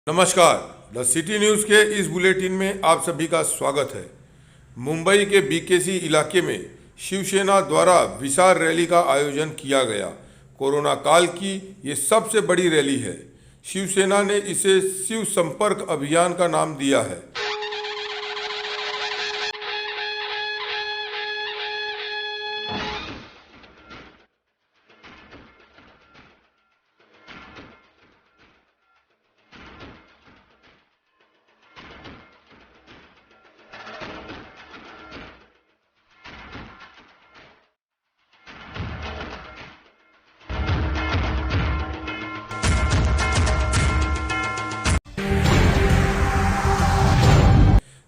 नमस्कार। The city news K is bulletin में आप सभी का स्वागत है। मुंबई के बीकेसी इलाके में शिवसेना द्वारा विशाल रैली का आयोजन किया गया। कोरोना काल की ये सबसे बड़ी रैली है। शिवसेना ने इसे शिव संपर्क अभियान का नाम दिया है।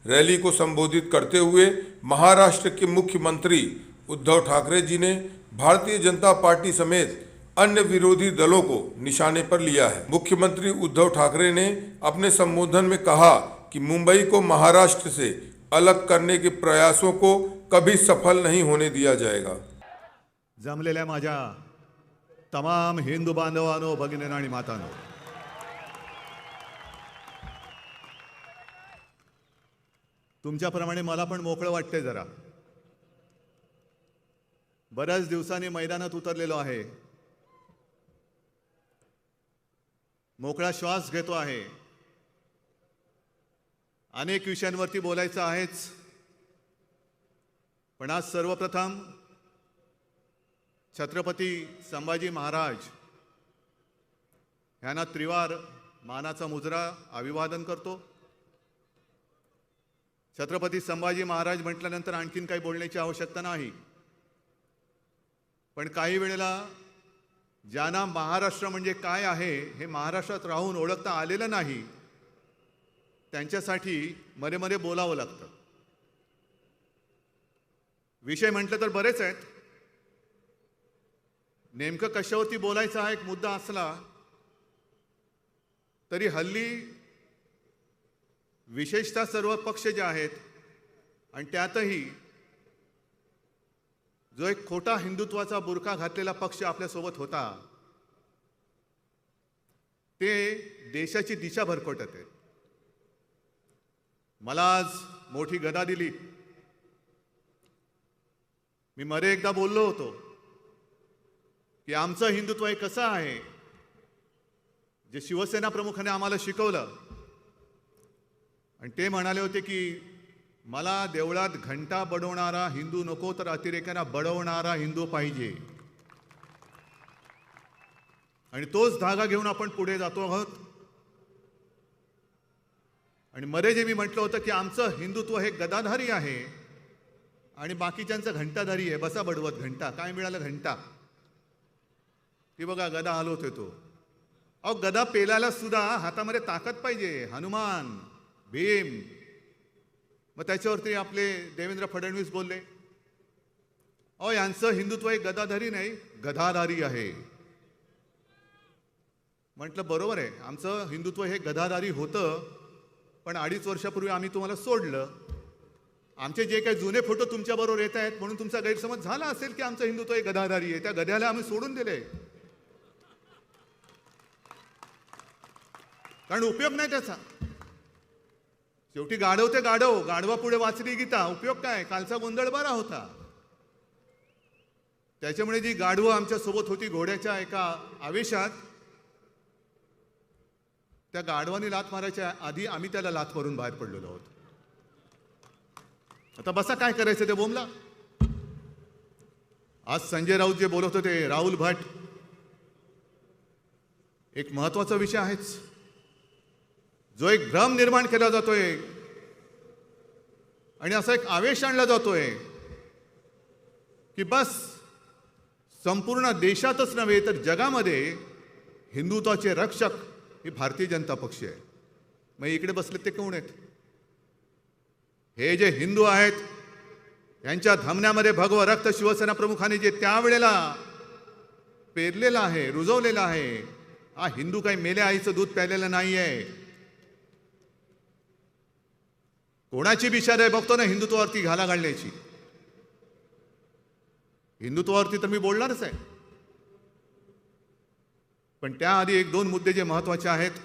रैली को संबोधित करते हुए महाराष्ट्र के मुख्यमंत्री उद्धव ठाकरे जी ने भारतीय जनता पार्टी समेत अन्य विरोधी दलों को निशाने पर लिया है। मुख्यमंत्री उद्धव ठाकरे ने अपने संबोधन में कहा कि मुंबई को महाराष्ट्र से अलग करने के प्रयासों को कभी सफल नहीं होने दिया जाएगा। जमलेल्या माझ्या तमाम हिंदू बांधवांनो, भगिनींनो आणि मातांनो, तुमच्याप्रमाणे मला पण मोकळं वाटतंय जरा। बऱ्याच दिवसांनी मैदानात उतरलेलो आहे, मोकळा श्वास घेतो आहे। अनेक विषयांवरती बोलायचं आहेच, पण आज सर्वप्रथम छत्रपती संभाजी महाराज यांना त्रिवार मानाचा मुजरा अभिवादन करतो। छत्रपती संभाजी महाराज म्हटल्यानंतर आणखीन काही बोलण्याची आवश्यकता नाही, पण काही वेळेला ज्यांना महाराष्ट्र म्हणजे काय आहे हे महाराष्ट्रात राहून ओळखता आलेलं नाही, त्यांच्यासाठी मध्ये मध्ये बोलावं लागतं। विषय म्हटलं तर बरेच आहेत, नेमकं कशावरती बोलायचं हा एक मुद्दा असला तरी हल्ली विशेषतः सर्व पक्ष जे आहेत आणि त्यातही जो एक खोटा हिंदुत्वाचा बुरखा घातलेला पक्ष आपल्या सोबत होता, ते देशाची दिशा भरकटत आहेत। मला आज मोठी गदा दिली। मी मध्ये एकदा बोललो होतो की आमचं हिंदुत्व हे कसं आहे, जे शिवसेना प्रमुखाने आम्हाला शिकवलं, आणि ते म्हणाले होते की मला देवळात घंटा बडवणारा हिंदू नको, तर अतिरेक्यांना बडवणारा हिंदू पाहिजे। आणि तोच धागा घेऊन आपण पुढे जातो आहोत। आणि मध्ये जे मी म्हटलं होतं की आमचं हिंदुत्व हे गदाधारी आहे आणि बाकीच्यांचं घंटाधारी आहे, बसा बडवत घंटा, काय मिळालं घंटा, ती बघा गदा हलवतोय तो। अहो, गदा पेलायला सुद्धा हातामध्ये ताकद पाहिजे, हनुमान, भीम। मग त्याच्यावरती आपले देवेंद्र फडणवीस बोलले, अहो यांचं हिंदुत्व हे गदाधारी नाही, गधाधारी आहे। म्हटलं बरोबर आहे, आमचं हिंदुत्व हे गधाधारी होतं, पण 2.5 वर्षापूर्वी आम्ही तुम्हाला सोडलं। आमचे जे काही जुने फोटो तुमच्याबरोबर येत आहेत म्हणून तुमचा गैरसमज झाला असेल की आमचं हिंदुत्व हे गधाधारी आहे। त्या गध्याला आम्ही सोडून दिले, कारण उपयोग नाही त्याचा। शेवटी गाढव ते गाढव, गाढवा पुढे वाचली गीता, उपयोग काय, कालचा गोंधळ बरा होता। त्याच्यामुळे जी गाढवं आमच्या सोबत होती घोड्याच्या एका आवेशात, त्या गाढवानी लात मारायच्या आधी आम्ही त्याला लात मारून बाहेर पडलेलो आहोत। आता बसा काय करायचं ते बोमला। आज संजय राऊत जे बोलत होते, राहुल भट, एक महत्त्वाचा विषय आहेच, जो एक भ्रम निर्माण केला जातोय आणि असा एक आवेश आणला जातोय की बस संपूर्ण देशातच नव्हे तर जगामध्ये हिंदुत्वाचे रक्षक हे भारतीय जनता पक्ष आहे। मग इकडे बसले ते कोण आहेत? हे जे हिंदू आहेत, यांच्या धमन्यामध्ये भगवं रक्त शिवसेना प्रमुखांनी जे त्यावेळेला पेरलेलं आहे, रुजवलेलं आहे, हा हिंदू काही मेल्या आईचं दूध प्यायलेलं नाहीये। कोणाची बिचारे बघतो ना हिंदुत्वावरती घाला घालण्याची। हिंदुत्वावरती तर मी बोलणारच आहे, पण त्याआधी 1-2 मुद्दे जे महत्त्वाचे आहेत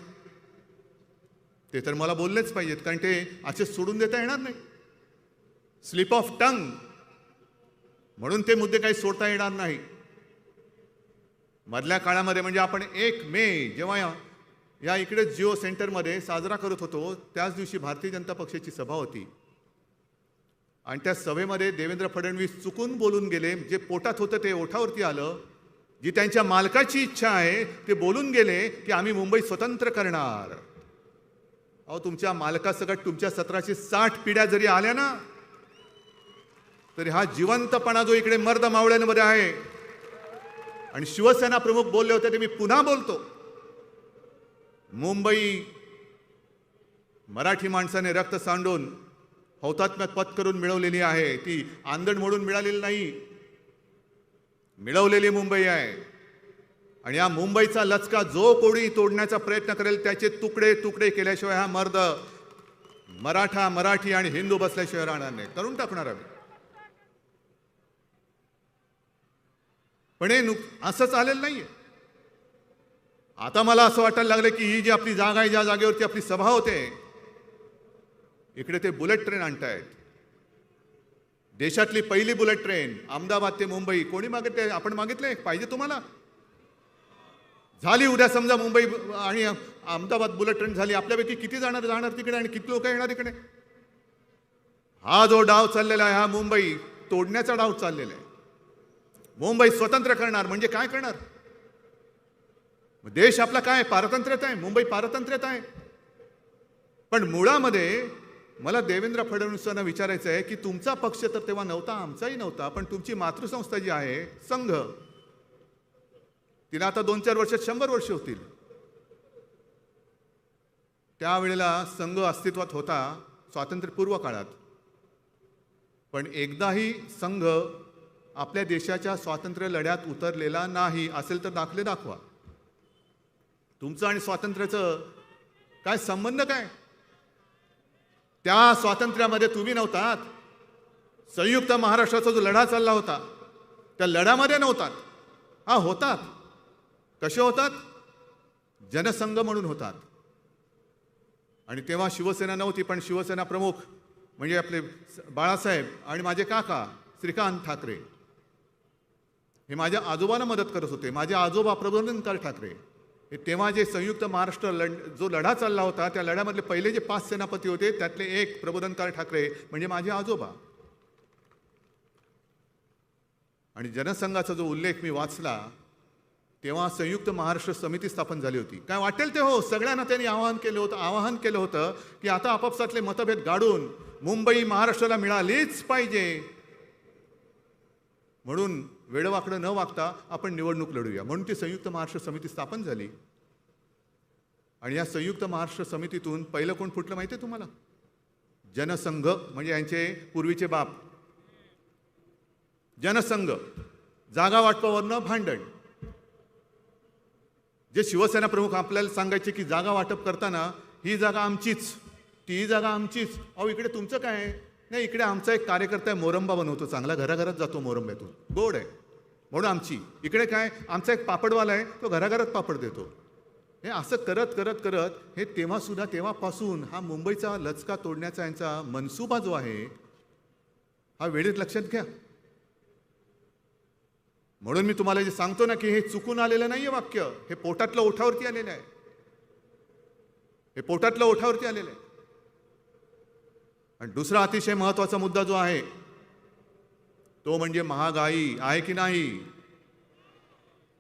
ते तर मला बोललेच पाहिजेत, कारण ते असे सोडून देता येणार नाही. स्लिप ऑफ टंग म्हणून ते मुद्दे काही सोडता येणार नाही. मधल्या काळामध्ये म्हणजे आपण 1 मे जेव्हा या इकडे जिओ सेंटरमध्ये साजरा करत होतो, त्याच दिवशी भारतीय जनता पक्षाची सभा होती आणि त्या सभेमध्ये देवेंद्र फडणवीस चुकून बोलून गेले. जे पोटात होतं ते ओठावरती आलं. जी त्यांच्या मालकाची इच्छा आहे ते बोलून गेले की आम्ही मुंबई स्वतंत्र करणार. अहो, तुमच्या मालकासकट तुमच्या 1760 पिढ्या जरी आल्या ना, तरी हा जिवंतपणा जो इकडे मर्द मावळ्यांमध्ये आहे. आणि शिवसेना प्रमुख बोलले होते ते मी पुन्हा बोलतो. मुंबई मराठी माणसाने रक्त सांडून हौतात्म्यात पत्करून मिळवलेली आहे. ती आंदण म्हणून मिळालेली नाही, मिळवलेली मुंबई आहे. आणि या मुंबईचा लचका जो कोणी तोडण्याचा प्रयत्न करेल त्याचे तुकडे तुकडे केल्याशिवाय हा मर्द मराठा, मराठी आणि हिंदू बसल्याशिवाय राहणार नाही. करून टाकणार आम्ही. पण हे असं चालेल नाहीये. आता मला असं वाटायला लागलं की ही जी आपली जागा आहे, ज्या जागेवरती आपली सभा होते, इकडे ते बुलेट ट्रेन आणतायत. देशातली पहिली बुलेट ट्रेन अहमदाबाद ते मुंबई. कोणी मागितले? आपण मागितले? पाहिजे तुम्हाला? झाली. उद्या समजा मुंबई आणि अहमदाबाद बुलेट ट्रेन झाली, आपल्यापैकी किती जाणार तिकडे आणि किती लोक येणार इकडे? हा जो डाव चाललेला आहे, हा मुंबई तोडण्याचा डाव चाललेला आहे. मुंबई स्वतंत्र करणार म्हणजे काय करणार? देश आपला काय पारतंत्र्यात आहे, मुंबई पारतंत्र्यात आहे. पण मुळामध्ये मला देवेंद्र फडणवीसांना विचारायचं आहे की तुमचा पक्ष तर तेव्हा नव्हता, आमचाही नव्हता, पण तुमची मातृसंस्था जी आहे संघ, तिला आता 2-4 वर्षात 100 वर्ष होतील. त्यावेळेला संघ अस्तित्वात होता स्वातंत्र्यपूर्व काळात. पण एकदाही संघ आपल्या देशाच्या स्वातंत्र्य लढ्यात उतरलेला नाही. असेल तर दाखले दाखवा. तुमचं आणि स्वातंत्र्याचं काय संबंध काय? त्या स्वातंत्र्यामध्ये तुम्ही नव्हतात. संयुक्त महाराष्ट्राचा जो लढा चालला होता त्या लढ्यामध्ये नव्हतात. हा, होतात. कसे होतात? जनसंघ म्हणून होतात. आणि तेव्हा शिवसेना नव्हती, पण शिवसेना प्रमुख म्हणजे आपले बाळासाहेब आणि माझे काका श्रीकांत ठाकरे हे माझ्या आजोबांना मदत करत होते. माझे आजोबा प्रबोधनकार ठाकरे हे तेव्हा जे संयुक्त महाराष्ट्र जो लढा चालला होता त्या लढ्यामधले पहिले जे 5 सेनापती होते त्यातले एक प्रबोधनकार ठाकरे म्हणजे माझे आजोबा. आणि जनसंघाचा जो उल्लेख मी वाचला तेव्हा संयुक्त महाराष्ट्र समिती स्थापन झाली होती. काय वाटेल ते हो, सगळ्यांना त्यांनी आवाहन केलं होतं की आता आपापसातले मतभेद गाडून मुंबई महाराष्ट्राला मिळालीच पाहिजे. म्हणून वेडवाकडं न वागता आपण निवडणूक लढूया, म्हणून ती संयुक्त महाराष्ट्र समिती स्थापन झाली. आणि या संयुक्त महाराष्ट्र समितीतून पहिलं कोण फुटलं माहिती आहे तुम्हाला? जनसंघ, म्हणजे यांचे पूर्वीचे बाप. जनसंघ. जागा वाटपावरनं भांडण. जे शिवसेना प्रमुख आपल्याला सांगायचे की जागा वाटप करताना ही जागा आमचीच, ती जागा आमचीच. अहो, इकडे तुमचं काय आहे? नाही, इकडे आमचा एक कार्यकर्ता आहे, मोरंबा बनवतो चांगला, घराघरात जातो मोरंब्यातून, गोड आहे म्हणून आमची. इकडे काय, आमचा एक पापडवाला आहे, तो घराघरात पापड देतो. हे असं करत करत करत हे तेव्हापासून हा मुंबईचा लचका तोडण्याचा यांचा मनसुबा जो आहे हा वेळेत लक्षात घ्या. म्हणून मी तुम्हाला जे सांगतो ना की हे चुकून आलेलं नाहीये वाक्य, हे पोटातलं ओठावरती आलेलं आहे. हे पोटातलं ओठावरती आलेलं आहे. आणि दुसरा अतिशय महत्त्वाचा मुद्दा जो आहे तो म्हणजे महागाई आहे की नाही.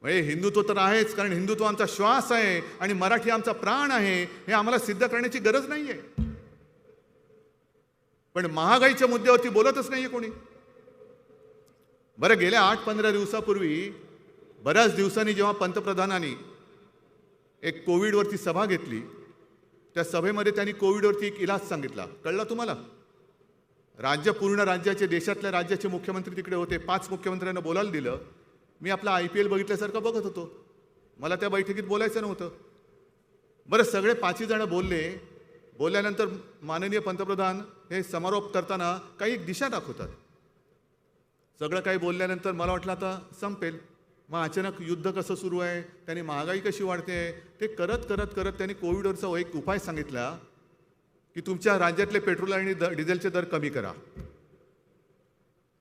म्हणजे हिंदुत्व तर आहेच, कारण हिंदुत्व आमचा श्वास आहे आणि मराठी आमचा प्राण आहे, हे आम्हाला सिद्ध करण्याची गरज नाहीये. पण महागाईच्या मुद्द्यावरती बोलतच नाहीये कोणी. बरं, गेल्या 8-15 दिवसापूर्वी बऱ्याच दिवसांनी जेव्हा पंतप्रधानांनी एक कोविडवरती सभा घेतली, त्या सभेमध्ये त्यांनी कोविडवरती एक इलाज सांगितला. कळलं तुम्हाला? पूर्ण राज्याचे, देशातल्या राज्याचे मुख्यमंत्री तिकडे होते. 5 मुख्यमंत्र्यांना बोलायला दिलं. मी आपला IPL बघितल्यासारखं बघत होतो. मला त्या बैठकीत बोलायचं नव्हतं. बरं, सगळे 5 जण बोलले. बोलल्यानंतर माननीय पंतप्रधान हे समारोप करताना काही एक दिशा दाखवतात. सगळं काही बोलल्यानंतर मला वाटलं आता संपेल. मग अचानक युद्ध कसं सुरू आहे, त्यांनी महागाई कशी वाढते, ते करत करत करत त्यांनी कोविडवरचा एक उपाय सांगितला की तुमच्या राज्यातले पेट्रोल आणि डिझेलचे दर कमी करा.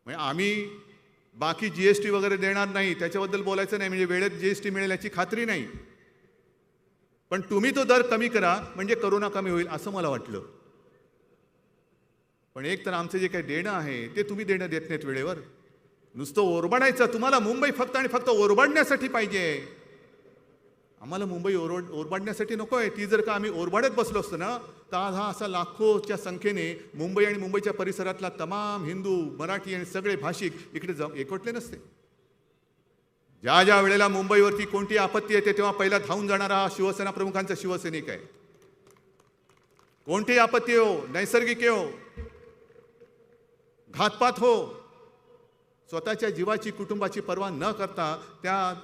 म्हणजे आम्ही बाकी GST वगैरे देणार नाही त्याच्याबद्दल बोलायचं नाही, म्हणजे वेळेत GST मिळेल याची खात्री नाही, पण तुम्ही तो दर कमी करा म्हणजे करोना कमी होईल असं मला वाटलं. पण एक तर आमचं जे काही देणं आहे ते तुम्ही देणं देत नाहीत वेळेवर. नुसतं ओरबाडायचं. तुम्हाला मुंबई फक्त आणि फक्त ओरबाडण्यासाठी पाहिजे. आम्हाला मुंबई ओरबाडण्यासाठी नको आहे. ती जर का आम्ही ओरबाडत बसलो असतो ना तर आज हा असा लाखोच्या संख्येने मुंबई आणि मुंबईच्या परिसरातला तमाम हिंदू, मराठी आणि सगळे भाषिक इकडे एकवटले नसते. ज्या ज्या वेळेला मुंबईवरती कोणती आपत्ती येते तेव्हा पहिला धावून जाणारा शिवसेना प्रमुखांचा शिवसैनिक आहे. कोणतीही आपत्ती हो, नैसर्गिक हो, घातपात हो, स्वतःच्या जीवाची, कुटुंबाची पर्वा न करता त्या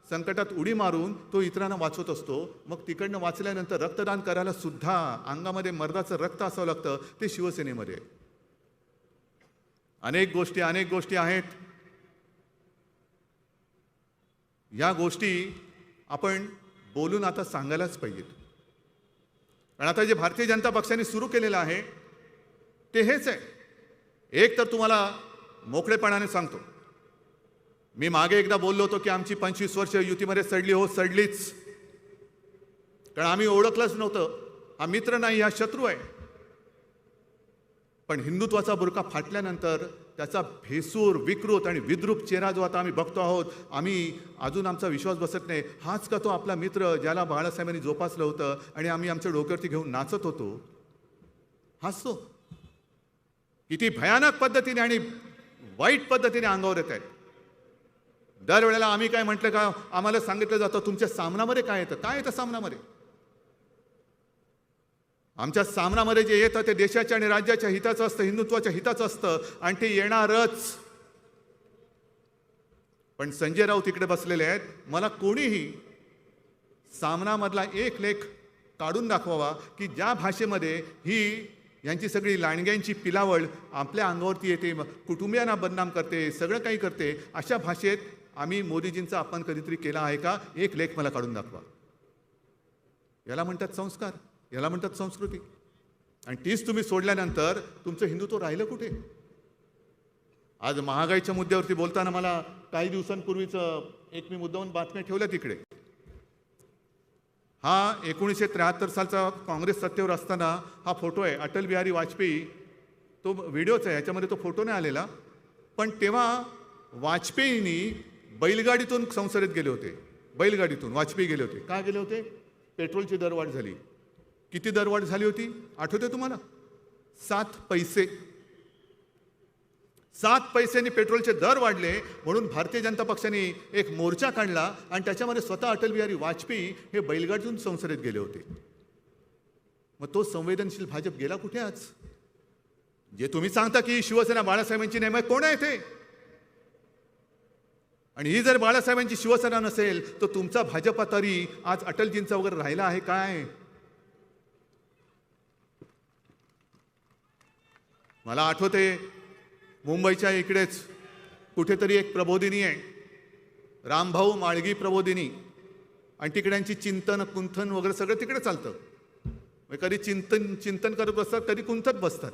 संकटात उडी मारून तो इतरांना वाचवत असतो. मग तिकडनं वाचल्यानंतर रक्तदान करायला सुद्धा अंगामध्ये मर्दाचं रक्त असावं लागतं. ते शिवसेनेमध्ये अनेक गोष्टी आहेत. या गोष्टी आपण बोलून आता सांगायलाच पाहिजेत. कारण आता जे भारतीय जनता पक्षाने सुरू केलेलं आहे ते हेच आहे. एक तर तुम्हाला मोकळेपणाने सांगतो, मी मागे एकदा बोललो होतो की आमची 25 वर्ष युतीमध्ये सडली. हो, सडलीच. कारण आम्ही ओळखलंच नव्हतं. हा मित्र नाही, हा शत्रू आहे. पण हिंदुत्वाचा बुरका फाटल्यानंतर त्याचा भेसूर, विकृत आणि विद्रूप चेहरा जो आता आम्ही बघतो आहोत, आम्ही अजून आमचा विश्वास बसत नाही. हाच का तो आपला मित्र ज्याला बाळासाहेबांनी जोपासलं होतं आणि आम्ही आमच्या डोक्यावरती घेऊन नाचत होतो? हाच तो. किती भयानक पद्धतीने आणि वाईट पद्धतीने अंगावर येत आहेत. दरवेळेला आम्ही काय म्हटलं का आम्हाला सांगितलं जातं तुमच्या सामनामध्ये काय येतं. काय येतं सामनामध्ये? आमच्या सामनामध्ये जे येतं ते देशाच्या आणि राज्याच्या हिताचं असतं, हिंदुत्वाच्या हिताचं असतं आणि ते येणारच. पण संजय राऊत तिकडे बसलेले आहेत. मला कोणीही सामनामधला एक लेख काढून दाखवावा की ज्या भाषेमध्ये ही यांची सगळी लांडग्यांची पिलावळ आपल्या अंगावरती येते, कुटुंबियांना बदनाम करते, सगळं काही करते. अशा भाषेत आम्ही मोदीजींचा अपमान कधीतरी केला आहे का? एक लेख मला काढून दाखवा. याला म्हणतात संस्कार, याला म्हणतात संस्कृती. आणि तीच तुम्ही सोडल्यानंतर तुमचं हिंदुत्व राहिलं कुठे? आज महागाईच्या मुद्द्यावरती बोलताना मला काही दिवसांपूर्वीच एक मी मुद्दाहून बातम्या ठेवल्या तिकडे. हा 1973 सालचा काँग्रेस सत्तेवर असताना हा फोटो आहे. अटल बिहारी वाजपेयी, तो व्हिडिओच आहे, ह्याच्यामध्ये तो फोटो नाही आलेला. पण तेव्हा वाजपेयींनी बैलगाडीतून संसदेत गेले होते. बैलगाडीतून वाजपेयी गेले होते. काय गेले होते? पेट्रोलची दरवाढ झाली. किती दरवाढ झाली होती आठवते तुम्हाला? 7 पैसे. 7 पैशांनी पेट्रोलचे दर वाढले म्हणून भारतीय जनता पक्षाने एक मोर्चा काढला आणि त्याच्यामध्ये स्वतः अटल बिहारी वाजपेयी हे बैलगाडीतून संसदेत गेले होते. मग तो संवेदनशील भाजप गेला कुठे आज? जे तुम्ही सांगता की शिवसेना बाळासाहेबांची नाही, मग कोण आहे ते? आणि ही जर बाळासाहेबांची शिवसेना नसेल तर तुमचा भाजपा तरी आज अटलजींचा वगैरे राहिला आहे काय? मला आठवते मुंबईच्या इकडेच कुठेतरी एक प्रबोधिनी आहे, रामभाऊ माळगी प्रबोधिनी, आणि तिकड्यांची चिंतन कुंथन वगैरे सगळं तिकडे चालतं. कधी चिंतन करत बसतात, कधी कुंथत बसतात.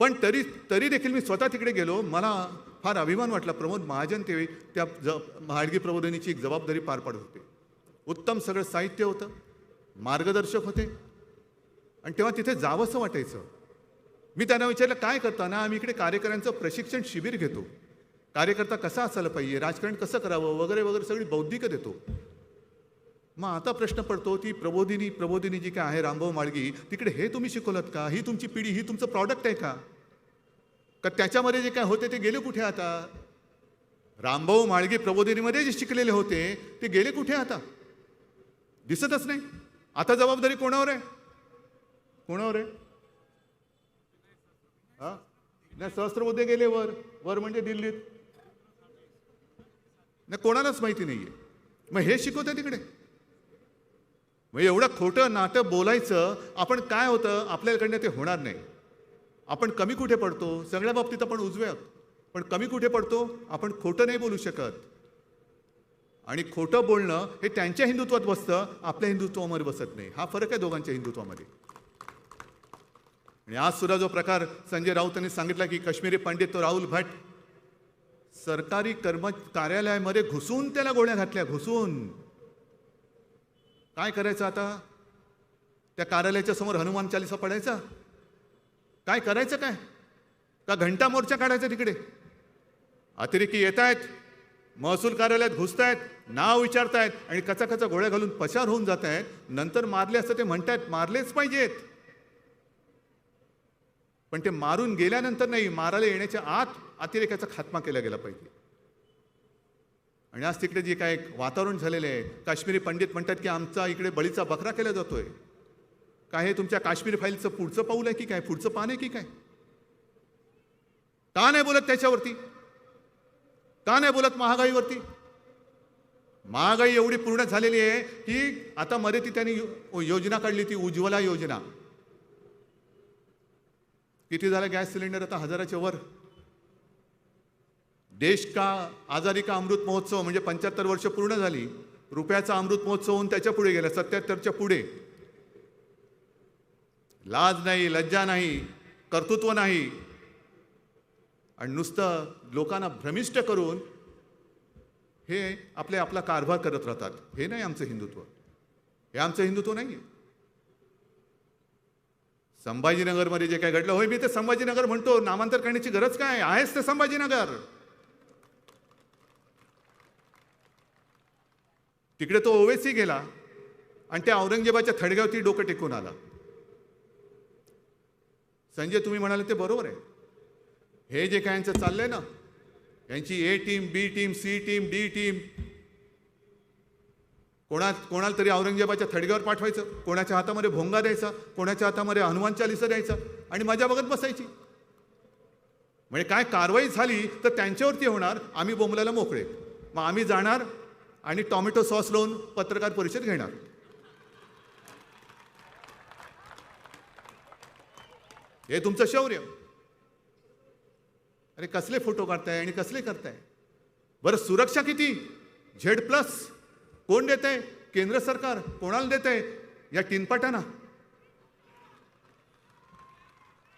पण तरी देखील मी स्वतः तिकडे गेलो. मला फार अभिमान वाटला. प्रमोद महाजन ते त्या माळगी प्रबोधिनीची एक जबाबदारी पार पाडत होते. उत्तम सगळं साहित्य होतं, मार्गदर्शक होते, आणि तेव्हा तिथे जावंसं वाटायचं. मी त्यांना विचारलं काय करता ना? आम्ही इकडे कार्यकर्त्यांचं प्रशिक्षण शिबिर घेतो. कार्यकर्ता कसा असायला पाहिजे, राजकारण कसं करावं वगैरे वगैरे सगळी बौद्धिक देतो. मग आता प्रश्न पडतो ती प्रबोधिनी जी काय आहे रामभाऊ माळगी, तिकडे हे तुम्ही शिकवलत का? ही तुमची पिढी, ही तुमचं प्रॉडक्ट आहे का? का त्याच्यामध्ये जे काय होते ते गेले कुठे आता? रामभाऊ माळगी प्रबोधिनीमध्ये जे शिकलेले होते ते गेले कुठे आता? दिसतच नाही. आता जबाबदारी कोणावर आहे? कोणावर आहे? हा नाही, सहस्त्रबुद्धे गेले वर म्हणजे दिल्लीत. नाही, कोणालाच माहिती नाहीये. मग हे शिकवते तिकडे. मग एवढं खोटं नाटक बोलायचं आपण. काय होतं आपल्याकडनं ते होणार नाही. आपण कमी कुठे पडतो? सगळ्या बाबतीत आपण उजवे आहोत, पण कमी कुठे पडतो? आपण खोटं नाही बोलू शकत. आणि खोटं बोलणं हे त्यांच्या हिंदुत्वात बसतं, आपल्या हिंदुत्वामध्ये बसत नाही. हा फरक आहे दोघांच्या हिंदुत्वामध्ये. आणि आज सुद्धा जो प्रकार संजय राऊतांनी सांगितला की काश्मीरी पंडित तो राहुल भट सरकारी कार्यालयामध्ये घुसून त्याला गोळ्या घातल्या, घुसून. काय करायचं आता? त्या कार्यालयाच्या समोर हनुमान चालीसा पडायचा? काय करायचं? काय का घंटा मोर्चा काढायचा तिकडे? अतिरेकी येत आहेत, महसूल कार्यालयात घुसतायत, नाव विचारतायत आणि कचा गोळ्या घालून पसार होऊन जात आहेत. नंतर मारले असं ते म्हणतायत, मारलेच पाहिजेत. पण ते मारून गेल्यानंतर नाही, मारायला येण्याच्या आत अतिरेकाचा खात्मा केला गेला पाहिजे. आणि आज तिकडे जे काय वातावरण झालेलं आहे, काश्मीरी पंडित म्हणतात की आमचा इकडे बळीचा बकरा केला जातोय. काय हे तुमच्या काश्मीर फाईलचं पुढचं पाऊल आहे की काय? पुढचं पान आहे की काय? का नाही बोलत त्याच्यावरती? का नाही बोलत महागाईवरती? महागाई एवढी पूर्ण झालेली आहे की आता मध्ये ती त्यांनी योजना काढली, ती उज्ज्वला योजना. किती झाला गॅस सिलेंडर? आता 1000च्या वर. देश का आजादी का अमृत महोत्सव म्हणजे 75 वर्ष पूर्ण झाली. रुपयाचा अमृत महोत्सव होऊन त्याच्या पुढे गेला, 77च्या पुढे. लाज नाही, लज्जा नाही, कर्तृत्व नाही आणि नुसतं लोकांना भ्रमिष्ट करून हे आपला कारभार करत राहतात. हे नाही आमचं हिंदुत्व. हे आमचं हिंदुत्व नाही. संभाजीनगरमध्ये जे काय घडलं, होय मी ते संभाजीनगर म्हणतो, नामांतर करण्याची गरज काय? आहेच ते संभाजीनगर. तिकडे तो ओवेसी गेला आणि त्या औरंगजेबाच्या थडग्यावरती डोकं टेकून आला. संजय तुम्ही म्हणाले ते बरोबर आहे. हे जे काय यांचं चाललंय ना, यांची A team, B team, C team, D team, कोणाला तरी औरंगजेबाच्या थडग्यावर पाठवायचं, कोणाच्या हातामध्ये भोंगा द्यायचा, कोणाच्या हातामध्ये हनुमान चालीसा द्यायचा आणि मजा बघत बसायची. म्हणजे काय कारवाई झाली तर त्यांच्यावरती होणार, आम्ही बोंबलायला मोकळे. मग आम्ही जाणार आणि टोमॅटो सॉस लावून पत्रकार परिषद घेणार. हे तुमचं शौर्य. अरे कसले फोटो काढताय आणि कसले करताय? बरं सुरक्षा किती? Z+ कोण देत आहे? केंद्र सरकार. कोणाला देत आहे? या टिनपाटांना.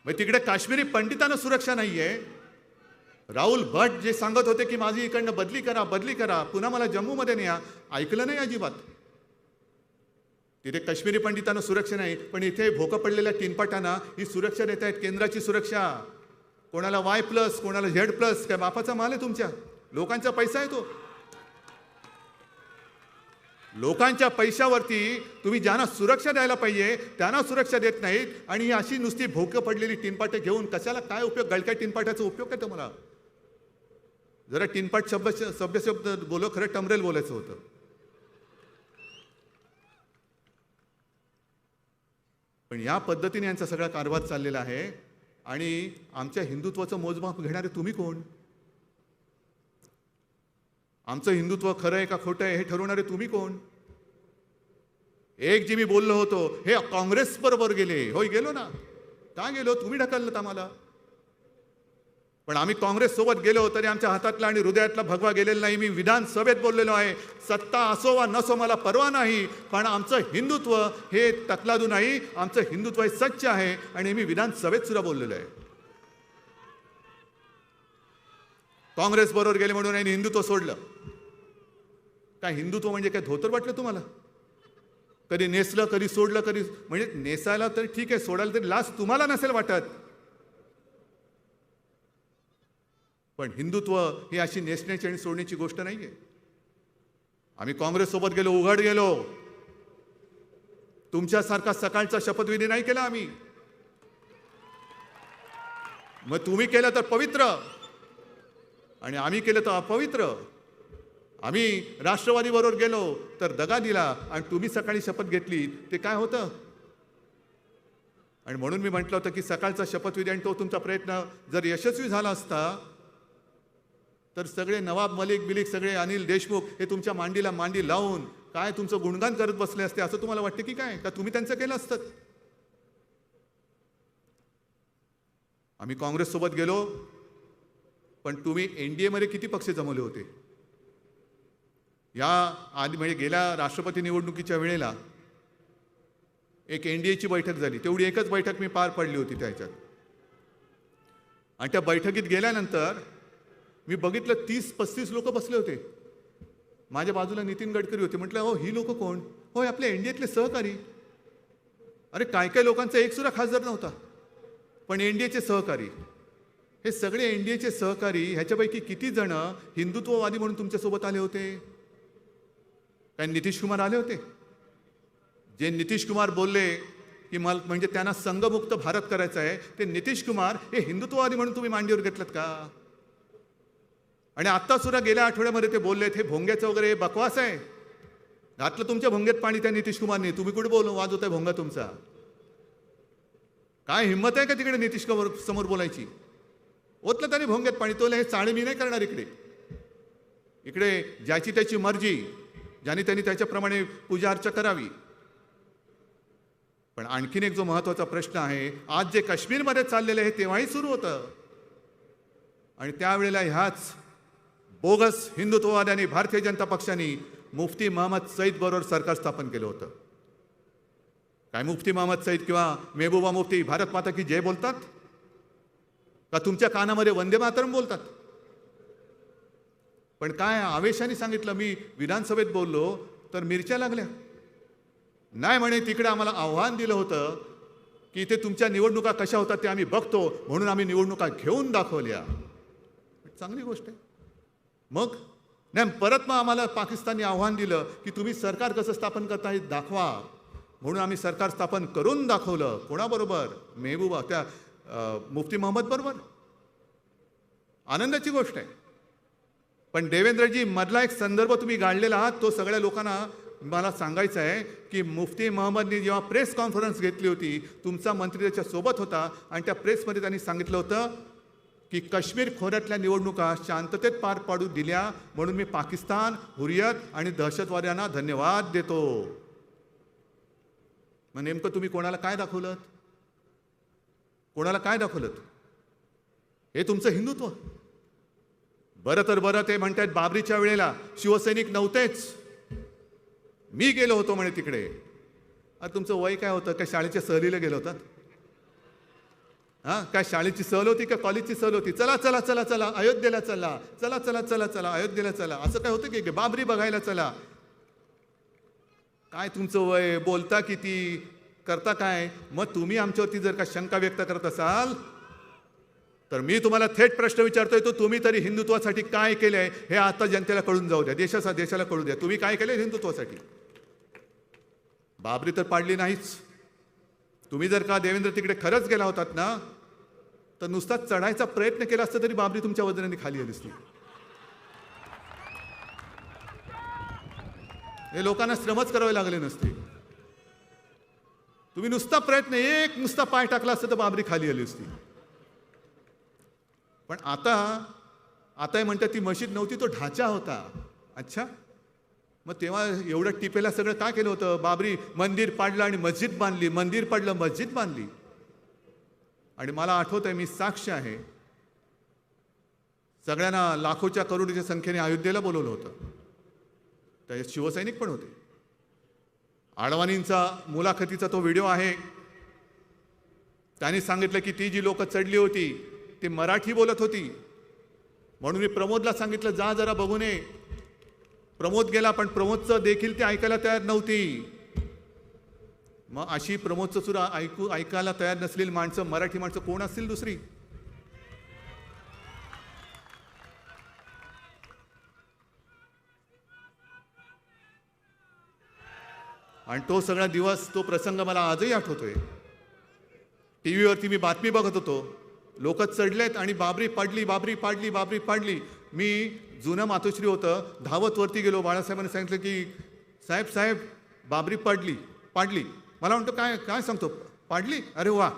मग तिकडे काश्मीरी पंडितांना सुरक्षा नाहीये. राहुल भट जे सांगत होते की माझी इकडनं बदली करा, पुन्हा मला जम्मूमध्ये न्या, ऐकलं नाही अजिबात. तिथे काश्मीरी पंडितांना सुरक्षा नाही, पण इथे भोकं पडलेल्या टिनपाटांना ही सुरक्षा देत आहेत, केंद्राची सुरक्षा. कोणाला Y+, कोणाला Z+. काय बापाचा माल आहे तुमच्या? लोकांचा पैसा आहे तो. लोकांच्या पैशावरती तुम्ही ज्यांना सुरक्षा द्यायला पाहिजे त्यांना सुरक्षा देत नाहीत आणि ही अशी नुसती भोकं पडलेली टिनपाटे घेऊन कशाला? काय उपयोग? गळक्या टिनपाटाचा उपयोग काय तुम्हाला? जरा टिनपाट शब्द बोलो, खरं टमरेल बोलायचं होतं. पण या पद्धतीने यांचा सगळा कारभार चाललेला आहे. आणि आमच्या हिंदुत्वाचं मोजमाप घेणारे तुम्ही कोण? आमचं हिंदुत्व खरं आहे का खोटं आहे हे ठरवणारे तुम्ही कोण? एक जे मी बोललो होतो, हे काँग्रेस बरोबर गेले. होय गेलो ना. का गेलो? तुम्ही ढकललं आम्हाला. पण आम्ही काँग्रेस सोबत गेलो तरी आमच्या हातातला आणि हृदयातला भगवा गेलेला नाही. मी विधानसभेत बोललेलो आहे, सत्ता असो वा नसो मला परवा नाही, पण आमचं हिंदुत्व हे तकलादू नाही. आमचं हिंदुत्व हे सच्च आहे आणि मी विधानसभेत सुद्धा बोललेलो आहे. काँग्रेस बरोबर गेले म्हणून आणि हिंदुत्व सोडलं. काय हिंदुत्व म्हणजे काय धोतर वाटलं तुम्हाला? कधी नेसलं, कधी सोडलं, कधी म्हणजे नेसायला तर ठीक आहे, सोडायला तरी लाज तुम्हाला नसेल वाटत. पण हिंदुत्व ही अशी नेसण्याची आणि सोडण्याची गोष्ट नाहीये. आम्ही काँग्रेस सोबत गेलो, उघड गेलो. तुमच्यासारखा सकाळचा शपथविधी नाही केला आम्ही. मग तुम्ही केलं तर पवित्र आणि आम्ही केलं तर अपवित्र. आम्ही राष्ट्रवादी बरोबर गेलो तर दगा दिला आणि तुम्ही सकाळी शपथ घेतली ते काय होतं? आणि म्हणून मी म्हटलं होतं की सकाळचा शपथविधी आणि तो तुमचा प्रयत्न जर यशस्वी झाला असता तर सगळे नवाब मलिक बिलिक सगळे अनिल देशमुख हे तुमच्या मांडीला मांडी लावून काय तुमचं गुणगान करत बसले असते असं तुम्हाला वाटते की काय? का तुम्ही त्यांचं केलं असतं? आम्ही काँग्रेस सोबत गेलो पण तुम्ही NDA मध्ये किती पक्ष जमवले होते? या आधी म्हणजे गेल्या राष्ट्रपती निवडणुकीच्या वेळेला एक NDAची बैठक झाली, तेवढी एकच बैठक मी पार पडली होती त्याच्यात. आणि त्या बैठकीत गेल्यानंतर मी बघितलं 30-35 लोक बसले होते. माझ्या बाजूला नितीन गडकरी होते. म्हटलं हो ही लोक कोण? होय आपले NDAतले सहकारी. अरे काय काय लोकांचा एक सुद्धा खासदार नव्हता, पण NDAचे सहकारी. हे सगळे NDAचे सहकारी, ह्याच्यापैकी किती जण हिंदुत्ववादी म्हणून तुमच्यासोबत आले होते? काय नितीश कुमार आले होते? जे नितीश कुमार बोलले की मला म्हणजे त्यांना संघमुक्त भारत करायचा आहे, ते नितीश कुमार हे हिंदुत्ववादी म्हणून तुम्ही मांडीवर घेतलं का? आणि आत्ता सुद्धा गेल्या आठवड्यामध्ये ते बोललेत हे भोंग्याचं वगैरे बकवास आहे. घातलं तुमच्या भोंग्यात पाणी त्या नितीश कुमारने. तुम्ही कुठे वाजवताय भोंगा तुमचा? काय हिंमत आहे का तिकडे नितीश कुमार समोर बोलायची? ओतलं त्याने भोंग्यात पाणी. तो हे चाळे मी नाही करणार इकडे. इकडे ज्याची त्याची मर्जी, ज्याने त्यांनी त्याच्याप्रमाणे पूजा अर्चा करावी. पण आणखीन एक जो महत्वाचा प्रश्न आहे, आज जे काश्मीरमध्ये चाललेलं आहे तेव्हाही सुरू होतं. आणि त्यावेळेला ह्याच बोगस हिंदुत्ववाद्यांनी भारतीय जनता पक्षाने मुफ्ती महम्मद सईद बरोबर सरकार स्थापन केलं होतं. काय मुफ्ती महम्मद सईद किंवा मेहबूबा मुफ्ती भारत माता की जय बोलतात का तुमच्या कानामध्ये वंदे मातरम बोलतात? पण काय आवेशाने सांगितलं. मी विधानसभेत बोललो तर मिरच्या लागल्या. नाही म्हणे तिकडे आम्हाला आव्हान दिलं होतं की इथे तुमच्या निवडणुका कशा होतात ते आम्ही बघतो, म्हणून आम्ही निवडणुका घेऊन दाखवल्या. चांगली गोष्ट आहे. मग नाही परत मग आम्हाला पाकिस्तानने आव्हान दिलं की तुम्ही सरकार कसं स्थापन करता हे दाखवा, म्हणून आम्ही सरकार स्थापन करून दाखवलं. कोणाबरोबर? मेहबूबा त्या मुफ्ती महम्मद बरोबर. आनंदाची गोष्ट आहे. पण देवेंद्रजी मधला एक संदर्भ तुम्ही गाळलेला आहात, तो सगळ्या लोकांना मला सांगायचं आहे की मुफ्ती महम्मदनी जेव्हा प्रेस कॉन्फरन्स घेतली होती, तुमचा मंत्री त्याच्या सोबत होता आणि त्या प्रेसमध्ये त्यांनी सांगितलं होतं की काश्मीर खोऱ्यातल्या निवडणुका शांततेत पार पाडू दिल्या म्हणून मी पाकिस्तान, हुरियत आणि दहशतवाद्यांना धन्यवाद देतो. मग नेमकं तुम्ही कोणाला काय दाखवलं? कोणाला काय दाखवलं? हे तुमचं हिंदुत्व. बरं तर बरं ते म्हणतात बाबरीच्या वेळेला शिवसैनिक नव्हतेच, मी गेलो होतो म्हणे तिकडे. अरे तुमचं वय काय होतं? काय शाळेच्या सहलीला गेलो होतात? हां, काय शाळेची सहल होती का कॉलेजची सहल होती? चला चला चला चला अयोध्येला चला, चला चला चला चला अयोध्येला चला, असं काय होतं की बाबरी बघायला चला? काय तुमचं वय? बोलता किती? करता काय? मग तुम्ही आमच्यावरती जर का शंका व्यक्त करत असाल तर मी तुम्हाला थेट प्रश्न विचारतोय, तो तुम्ही तरी हिंदुत्वासाठी काय केलंय हे आता जनतेला कळून जाऊ द्या, देशाला कळू द्या. तुम्ही काय केलंय हिंदुत्वासाठी? बाबरी तर पाडली नाहीच. तुम्ही जर का देवेंद्र तिकडे खरंच गेला होतात ना, तर नुसता चढायचा प्रयत्न केला असता तरी बाबरी तुमच्या वजनाने खाली आली असती. हे लोकांना श्रमच करावे लागले नसते. तुम्ही नुसता प्रयत्न, एक नुसता पाय टाकला असता तर बाबरी खाली आली असती. पण आता म्हणतात ती मशीद नव्हती, तो ढाचा होता. अच्छा, मग तेव्हा एवढं टिपेला सगळं काय केलं होतं? बाबरी मंदिर पाडलं आणि मस्जिद बांधली, मंदिर पाडलं मस्जिद बांधली. आणि मला आठवत आहे, मी साक्ष आहे, सगळ्यांना लाखोच्या करोडीच्या संख्येने अयोध्येला बोलवलं होतं. त्याच्यात शिवसैनिक पण होते. आडवाणींचा मुलाखतीचा तो व्हिडिओ आहे. त्यांनी सांगितलं की ती जी लोक चढली होती ती मराठी बोलत होती, म्हणून मी प्रमोदला सांगितलं जा जरा बघून ये. प्रमोद गेला, पण प्रमोदचं देखील ते ऐकायला तयार नव्हती. मग अशी प्रमोदचं सुद्धा ऐकायला तयार नसलेली माणसं, मराठी माणसं कोण असतील दुसरी? आणि तो सगळा दिवस, तो प्रसंग मला आजही आठवतोय. टीव्हीवरती मी बातमी बघत होतो, लोक चढलेत आणि बाबरी पाडली, बाबरी पाडली, बाबरी पाडली. मी जुनं मातोश्री होतं, धावत वरती गेलो. बाळासाहेबांनी सांगितलं की साहेब साहेब बाबरी पाडली. मला म्हणतो काय काय सांगतो? पाडली? अरे वा.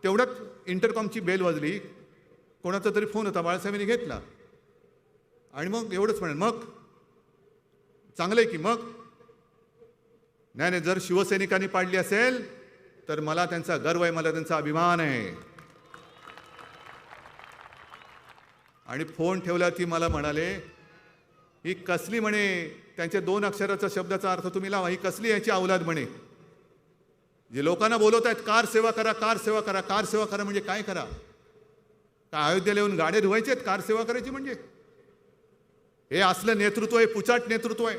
तेवढ्यात इंटरकॉमची बेल वाजली. कोणाचा तरी फोन होता, बाळासाहेबांनी घेतला आणि मग एवढंच म्हणेल, मग चांगलं आहे की मग? नाही, जर शिवसैनिकांनी पाडली असेल तर मला त्यांचा गर्व आहे, मला त्यांचा अभिमान आहे. आणि फोन ठेवला ती मला म्हणाले ही कसली म्हणे, त्यांच्या 2 अक्षराचा शब्दाचा अर्थ तुम्ही लावा, ही कसली याची अवलाद म्हणे. जे लोकांना बोलवत आहेत कार सेवा करा, कार सेवा करा. कार सेवा करा म्हणजे काय करा? काय अयोध्येला येऊन गाड्या धुवायचे आहेत कार सेवा करायची म्हणजे? हे असलं नेतृत्व आहे, पुचाट नेतृत्व आहे.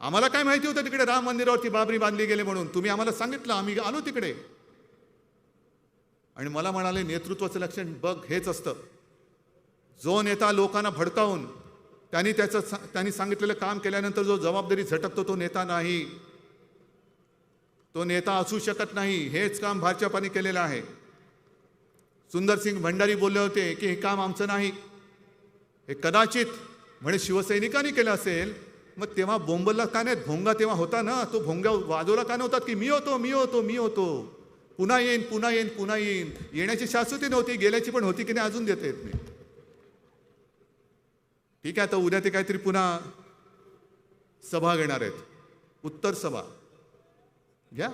आम्हाला काय माहिती होतं तिकडे राम मंदिरावरती बाबरी बांधली गेली म्हणून? तुम्ही आम्हाला सांगितलं, आम्ही आलो तिकडे. आणि मला म्हणाले नेतृत्वाचं लक्षण बघ हेच असतं, जो नेता लोकांना भडकावून त्यांनी सांगितलेलं काम केल्यानंतर जो जबाबदारी झटकतो तो नेता नाही, तो नेता असू शकत नाही. हेच काम भाजपाने केलेलं आहे. सुंदरसिंग भंडारी बोलले होते की हे काम आमचं नाही, हे कदाचित म्हणे शिवसैनिकांनी केलं असेल. मग तेव्हा बोंबलला का नाही? भोंगा तेव्हा होता ना, तो भोंगा वाजवला का नव्हता की मी होतो मी होतो मी होतो, पुन्हा येईन पुन्हा येईन पुन्हा येईन. येण्याची शाश्वती नव्हती, गेल्याची पण होती की नाही अजून देता येत नाही. ठीक आहे, आता उद्या ते काहीतरी पुन्हा सभा घेणार आहेत, उत्तर सभा घ्या,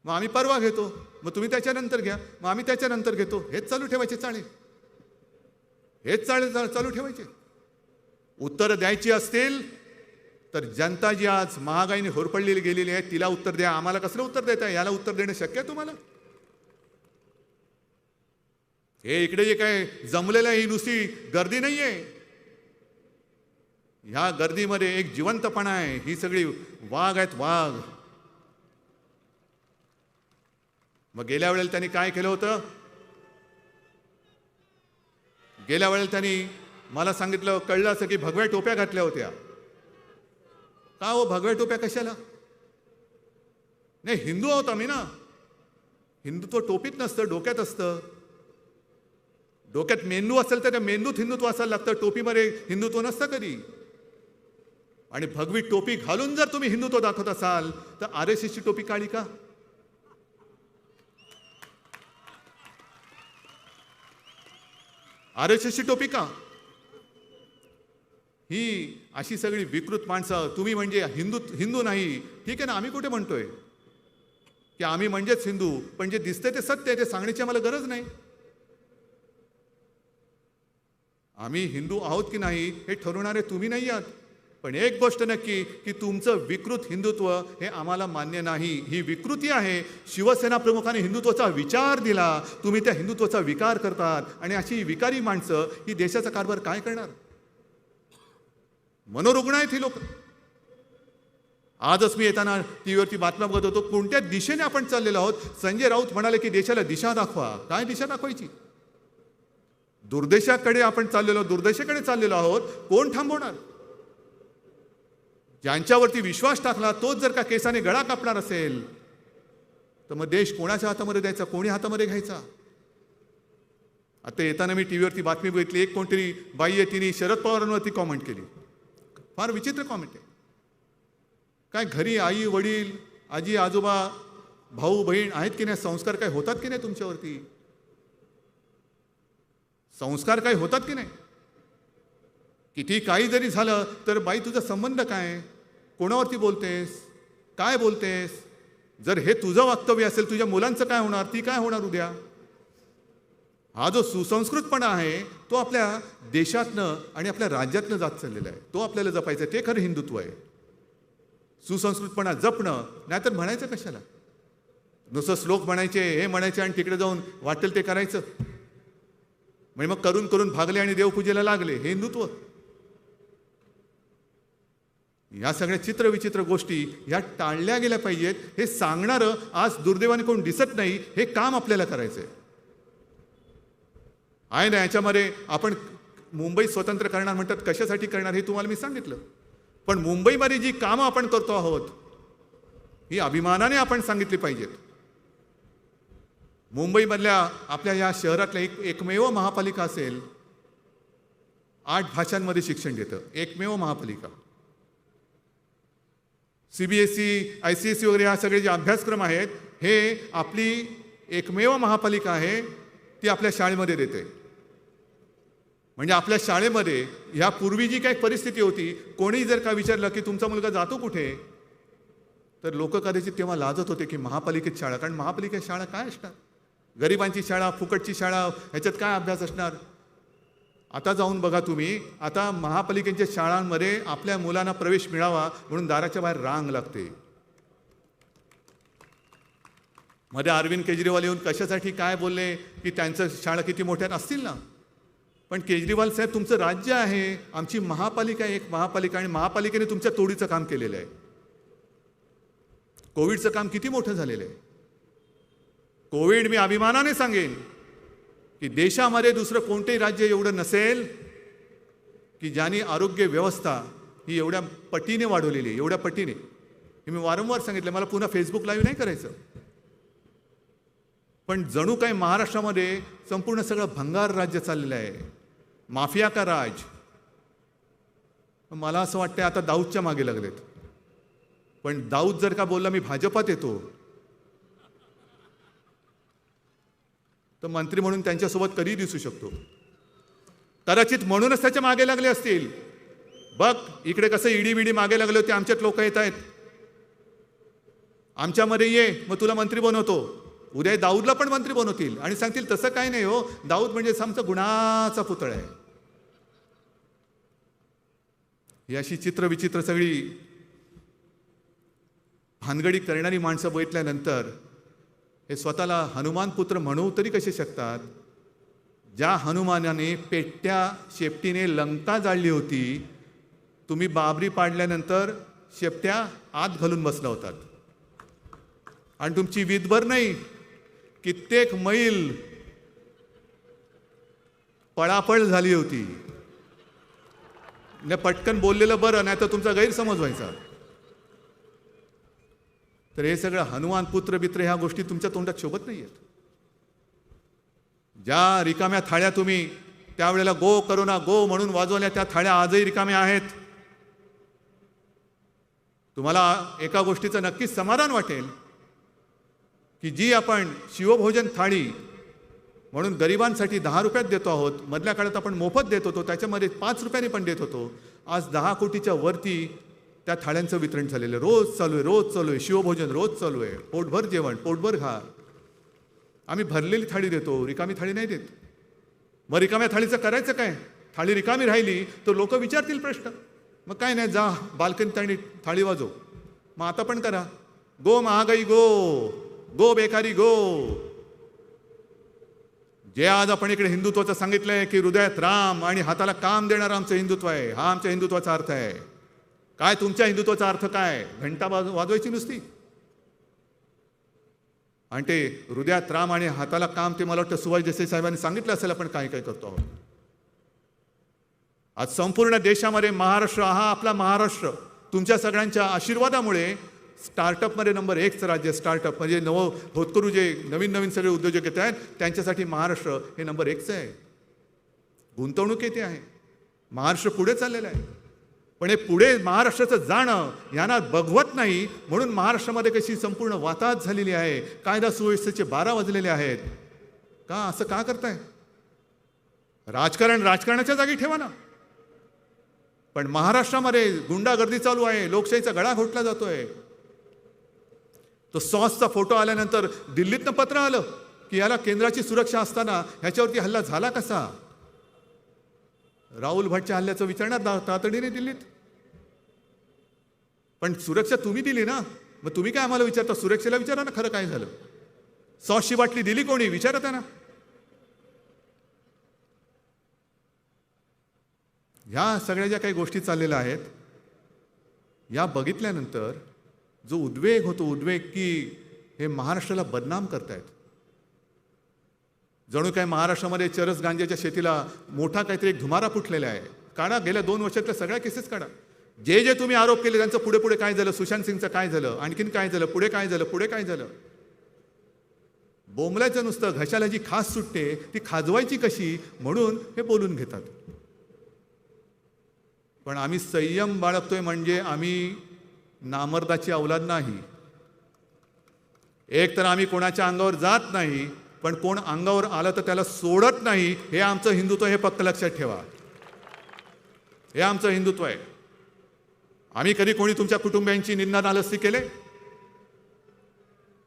मग आम्ही परवा घेतो, मग तुम्ही त्याच्यानंतर घ्या, मग आम्ही त्याच्यानंतर घेतो. हेच चालू ठेवायचे चाळे, हेच चालू ठेवायचे. उत्तर द्यायची असतील तर जनता जी आज महागाईने होरपडलेली गेलेली आहे तिला उत्तर द्या. आम्हाला कसलं उत्तर देता? याला उत्तर देणं शक्य आहे तुम्हाला? हे इकडे जे काय जमलेलं आहे ही नुसती गर्दी नाहीये, ह्या गर्दीमध्ये एक जिवंतपणा आहे. ही सगळी वाघ आहेत, वाघ. मग गेल्या वेळेला त्यांनी काय केलं होतं? गेल्या वेळेला त्यांनी मला सांगितलं, कळलं असं की भगव्या टोप्या घातल्या होत्या. का हो भगव्या टोप्या कशाला? नाही, हिंदू आहोत आम्ही ना. हिंदुत्व टोपीत नसतं, डोक्यात असतं. डोक्यात मेंदू असेल तर त्या मेंदूत हिंदुत्व असायला लागतं, टोपीमध्ये हिंदुत्व नसतं कधी. आणि भगवी टोपी घालून जर तुम्ही हिंदुत्व दाखवत असाल तर RSSची टोपी काढी का? RSSची टोपी का? ही अशी सगळी विकृत माणसं. तुम्ही म्हणजे हिंदू नाही, ठीक आहे ना, आम्ही कुठे म्हणतोय की आम्ही म्हणजेच हिंदू, पण जे दिसतंय ते सत्य आहे, ते सांगण्याची आम्हाला गरज नाही. आम्ही हिंदू आहोत की नाही हे ठरवणारे तुम्ही नाही आहात. पण एक गोष्ट नक्की की तुमचं विकृत हिंदुत्व हे आम्हाला मान्य नाही. ही विकृती आहे. शिवसेना प्रमुखांनी हिंदुत्वाचा विचार दिला, तुम्ही त्या हिंदुत्वाचा विकार करतात. आणि अशी विकारी माणसं ही देशाचा कारभार काय करणार? मनोरुग्ण आहेत ही लोक. आजच मी येताना टीव्हीवरती बातम्या बघत होतो, कोणत्या दिशेने आपण चाललेलो आहोत. संजय राऊत म्हणाले की देशाला दिशा दाखवा. काय दिशा दाखवायची? दुर्देशाकडे आपण चाललेलो, दुर्देशाकडे चाललेलो आहोत. कोण थांबवणार? ज्यांच्यावरती विश्वास टाकला तोच जर का केसाने गळा कापणार असेल तर मग देश कोणाच्या हातामध्ये द्यायचा, कोणी हातामध्ये घ्यायचा? आता येताना मी टीव्हीवरती बातमी बघितली, एक कोणतरी बाई आहे, तिने शरद पवारांवरती कॉमेंट केली. फार विचित्र कॉमेंट आहे. काय घरी आई वडील आजी आजोबा भाऊ बहीण आहेत की नाही? संस्कार काय होतात की नाही तुमच्यावरती? संस्कार काय होतात की नाही? किती काही जरी झालं तर बाई तुझा संबंध काय? कोणावरती बोलतेस? काय बोलतेस? जर हे तुझं वक्तव्य असेल, तुझ्या मुलांचं काय होणार? ती काय होणार उद्या? हा जो सुसंस्कृतपणा आहे तो आपल्या देशातनं आणि आपल्या राज्यातनं जात चाललेला आहे. तो आपल्याला जपायचा आहे. ते खरं हिंदुत्व आहे. सुसंस्कृतपणा जपणं, नाहीतर म्हणायचं कशाला? नुसतं श्लोक म्हणायचे, हे म्हणायचे आणि तिकडे जाऊन वाटेल ते करायचं. म्हणजे मग करून करून भागले आणि देवपूजेला लागले. हे हिंदुत्व? या सगळ्या चित्रविचित्र गोष्टी ह्या टाळल्या गेल्या पाहिजेत. हे सांगणारं आज दुर्दैवाने कोण दिसत नाही. हे काम आपल्याला करायचंय आहे ना. याच्यामध्ये आपण मुंबई स्वतंत्र करणार म्हणतात, कशासाठी करणार हे तुम्हाला मी सांगितलं. पण मुंबईमध्ये जी कामं आपण करतो आहोत ही अभिमानाने आपण सांगितली पाहिजेत. मुंबईमधल्या आपल्या या शहरातल्या एकमेव महापालिका असेल 8 भाषांमध्ये शिक्षण देतं. एकमेव महापालिका. CBSE ICSE वगैरे हा सगळे जे अभ्यासक्रम आहेत हे आपली एकमेव महापालिका आहे, ती आपल्या शाळेमध्ये देते. म्हणजे आपल्या शाळेमध्ये ह्यापूर्वी जी काही परिस्थिती होती, कोणी जर का विचारलं की तुमचा मुलगा जातो कुठे, तर लोक कदाचित तेव्हा लाजत होते की महापालिकेत शाळा. कारण महापालिकेत शाळा काय असणार? गरिबांची शाळा, फुकटची शाळा, ह्याच्यात काय अभ्यास असणार? आता जाऊन बघा तुम्ही, आता महापालिकेच्या शाळांमध्ये आपल्या मुलांना प्रवेश मिळावा म्हणून दाराच्या बाहेर रांग लागते. मध्ये अरविंद केजरीवाल येऊन कशासाठी काय बोलले की त्यांचं शाळा किती मोठ्या असतील ना, पण केजरीवाल साहेब तुमचं राज्य आहे, आमची महापालिका आहे, एक महापालिका, आणि महापालिकेने तुमच्या तोडीचं काम केलेलं आहे. कोविडचं काम किती मोठं झालेलं आहे. कोविड, मी अभिमानाने सांगेन की देशामध्ये दुसरं कोणतेही राज्य एवढं नसेल की ज्यांनी आरोग्य व्यवस्था ही एवढ्या पटीने वाढवलेली आहे, एवढ्या पटीने. हे मी वारंवार सांगितलं, मला पुन्हा फेसबुक लाईव्ह नाही करायचं, पण जणू काही महाराष्ट्रामध्ये संपूर्ण सगळं भंगार राज्य चाललेलं आहे, माफिया का राज. मला असं वाटतं आता दाऊदच्या मागे लागलेत. पण दाऊद जर का बोलला मी भाजपात येतो, तर मंत्री म्हणून त्यांच्यासोबत कधी दिसू शकतो. कदाचित म्हणूनच त्याच्या मागे लागले असतील. बघ इकडे कसं ईडी मागे लागले होते, आमच्यात लोक येत आहेत, आमच्यामध्ये ये, मग तुला मंत्री बनवतो. उद्या दाऊदला पण मंत्री बनवतील आणि सांगतील तसं काय नाही हो, दाऊद म्हणजे आमचा गुणाचा पुतळा आहे. ही अशी चित्रविचित्र सगळी भानगडी करणारी माणसं बघितल्यानंतर हे स्वतःला हनुमान पुत्र म्हणू तरी कसे शकतात, ज्या हनुमानाने पेट्या शेपटीने लंका जाळली होती, तुम्ही बाबरी पाडल्यानंतर शेपट्या आत घालून बसला होतात आणि तुमची विधभर नाही कित्येक मैल पळापळ झाली होती. ने पटकन बोललेलं बरं, नाही तर तुमचा गैरसमज व्हायचा. तर हे सगळं हनुमान पुत्र बित्र ह्या गोष्टी तुमच्या तोंडात शोभत नाही आहेत. ज्या रिकाम्या थाळ्या तुम्ही त्यावेळेला गो करोना गो म्हणून वाजवल्या, त्या थाळ्या आजही रिकाम्या आहेत. तुम्हाला एका गोष्टीचं नक्कीच समाधान वाटेल की जी आपण शिवभोजन थाळी म्हणून गरिबांसाठी 10 रुपयात देतो आहोत, मधल्या काळात आपण मोफत देत होतो, त्याच्यामध्ये 5 रुपयांनी पण देत होतो, आज 10 कोटीच्या वरती त्या थाळ्यांचं वितरण झालेलं आहे. रोज चालू आहे शिवभोजन, रोज चालू आहे. पोटभर जेवण, पोटभर घा. आम्ही भरलेली थाळी देतो, रिकामी थाळी नाही देत. मग रिकाम्या थाळीचं करायचं काय? थाळी रिकामी राहिली तर लोक विचारतील प्रश्न. मग काय नाही, जा बाल्कनी थाळी वाजव. मग आता पण करा. गो महागाई गो, गो बेकारी गो. जे आज आपण इकडे हिंदुत्वाचं सांगितलंय की हृदयात राम आणि हाताला काम देणारं आमचं हिंदुत्व आहे, हा आमच्या हिंदुत्वाचा अर्थ आहे. काय तुमच्या हिंदुत्वाचा अर्थ काय? घंटा वाजवायची नुसती. आणि ते हृदयात राम आणि हाताला काम, ते मला वाटतं सुभाष देसाई साहेबांनी सांगितलं असेल आपण काय काय करतो आहोत. आज संपूर्ण देशामध्ये महाराष्ट्र हा आपला महाराष्ट्र तुमच्या सगळ्यांच्या आशीर्वादामुळे स्टार्टअपमध्ये नंबर 1चं राज्य. स्टार्टअप म्हणजे होतकरू जे नवीन सगळे उद्योजक येत आहेत त्यांच्यासाठी महाराष्ट्र हे नंबर 1चं आहे. गुंतवणूक येते आहे, महाराष्ट्र पुढे चाललेला आहे. पण हे पुढे महाराष्ट्राचं जाणं यांना बघवत नाही, म्हणून महाराष्ट्रामध्ये कशी संपूर्ण वाताहत झालेली आहे. कायदा सुव्यवस्थेचे 12 वाजलेले आहेत. का असं का करताय? राजकारण राजकारणाच्या जागी ठेवा ना. पण महाराष्ट्रामध्ये गुंडागर्दी चालू आहे, लोकशाहीचा गळा घोटला जातोय. तो सॉसचा फोटो आल्यानंतर दिल्लीतनं पत्र आलं की याला केंद्राची सुरक्षा असताना ह्याच्यावरती हल्ला झाला कसा? राहुल भटच्या हल्ल्याचं विचारणार तातडीने दिल्लीत. पण सुरक्षा तुम्ही दिली ना, मग तुम्ही काय आम्हाला विचारता? सुरक्षेला विचारा ना खरं काय झालं. सॉसची बाटली दिली कोणी? विचारत आहे ना. ह्या सगळ्या ज्या काही गोष्टी चाललेल्या आहेत, या बघितल्यानंतर जो उद्वेग होतो, उद्वेग की हे महाराष्ट्राला बदनाम करतायत. जणू काय महाराष्ट्रामध्ये चरस गांजाच्या शेतीला मोठा काहीतरी एक धुमारा फुटलेला आहे. काढा, गेल्या 2 वर्षातल्या सगळ्या केसेस काढा. जे तुम्ही आरोप केले त्यांचं पुढे काय झालं? सुशांत सिंगचं काय झालं? आणखीन काय झालं? पुढे काय झालं? बोंबलायचं नुसतं. घशाला जी खास सुटते ती खाजवायची कशी म्हणून हे बोलून घेतात. पण आम्ही संयम बाळगतोय म्हणजे आम्ही नामर्दाची औलाद नाही. एक तर आम्ही कोणाच्या अंगावर जात नाही, पण कोण अंगावर आलं तर त्याला सोडत नाही. हे आमचं हिंदुत्व, हे फक्त लक्षात ठेवा. हे आमचं हिंदुत्व आहे. आम्ही कधी कोणी तुमच्या कुटुंबियांची निंदा नालस्ती केले?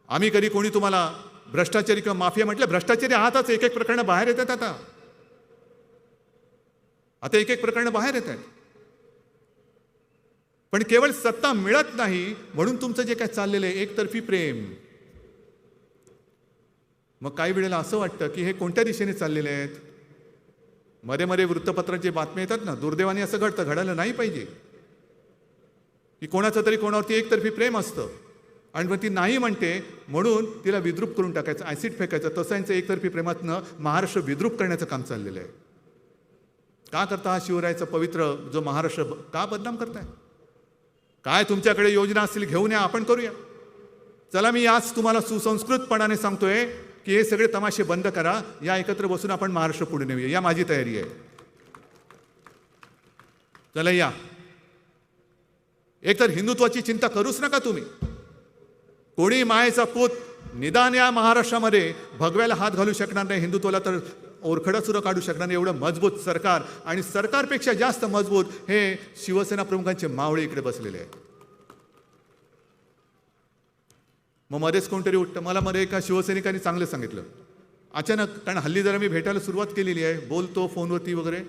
आम्ही कधी कोणी तुम्हाला भ्रष्टाचारी किंवा माफिया म्हटलं? भ्रष्टाचारी आहातच. एक प्रकरणं बाहेर येतात. आता एक प्रकरणं बाहेर येत आहेत. पण केवळ सत्ता मिळत नाही म्हणून तुमचं जे काय चाललेलं आहे एकतर्फी प्रेम, मग काही वेळेला असं वाटतं की हे कोणत्या दिशेने चाललेले आहेत. मध्ये मध्ये वृत्तपत्रांची बातम्या येतात ना, दुर्दैवाने असं घडतं, घडायला नाही पाहिजे, की कोणाचं तरी कोणावरती एकतर्फी प्रेम असतं आणि मग ती नाही म्हणते म्हणून तिला विद्रूप करून टाकायचं, ॲसिड फेकायचं. तसं यांचं एकतर्फी प्रेमातनं महाराष्ट्र विद्रूप करण्याचं काम चाललेलं आहे. का करता हा शिवरायाचा पवित्र जो महाराष्ट्र का बदनाम करताय? काय तुमच्याकडे योजना असतील घेऊन या, आपण करूया. चला मी आज तुम्हाला सुसंस्कृतपणाने सांगतोय की हे सगळे तमाशे बंद करा, या एकत्र बसून आपण महाराष्ट्र पुढे नेऊया, या माझी तयारी आहे. चला या. एकतर हिंदुत्वाची चिंता करूच नका तुम्ही. कोणी मायेचा पूत निदान या महाराष्ट्रामध्ये भगव्याला हात घालू शकणार नाही, हिंदुत्वाला तर ओरखडा सुद्धा काढू शकणार नाही. एवढं मजबूत सरकार, आणि सरकारपेक्षा जास्त मजबूत हे शिवसेना प्रमुखांचे मावळे इकडे बसलेले आहेत. मग मध्येच कोणतरी उठतं. मला मध्ये एका शिवसैनिकांनी चांगलं सांगितलं अचानक, कारण हल्ली जरा मी भेटायला सुरुवात केलेली आहे, बोलतो फोनवरती वगैरे.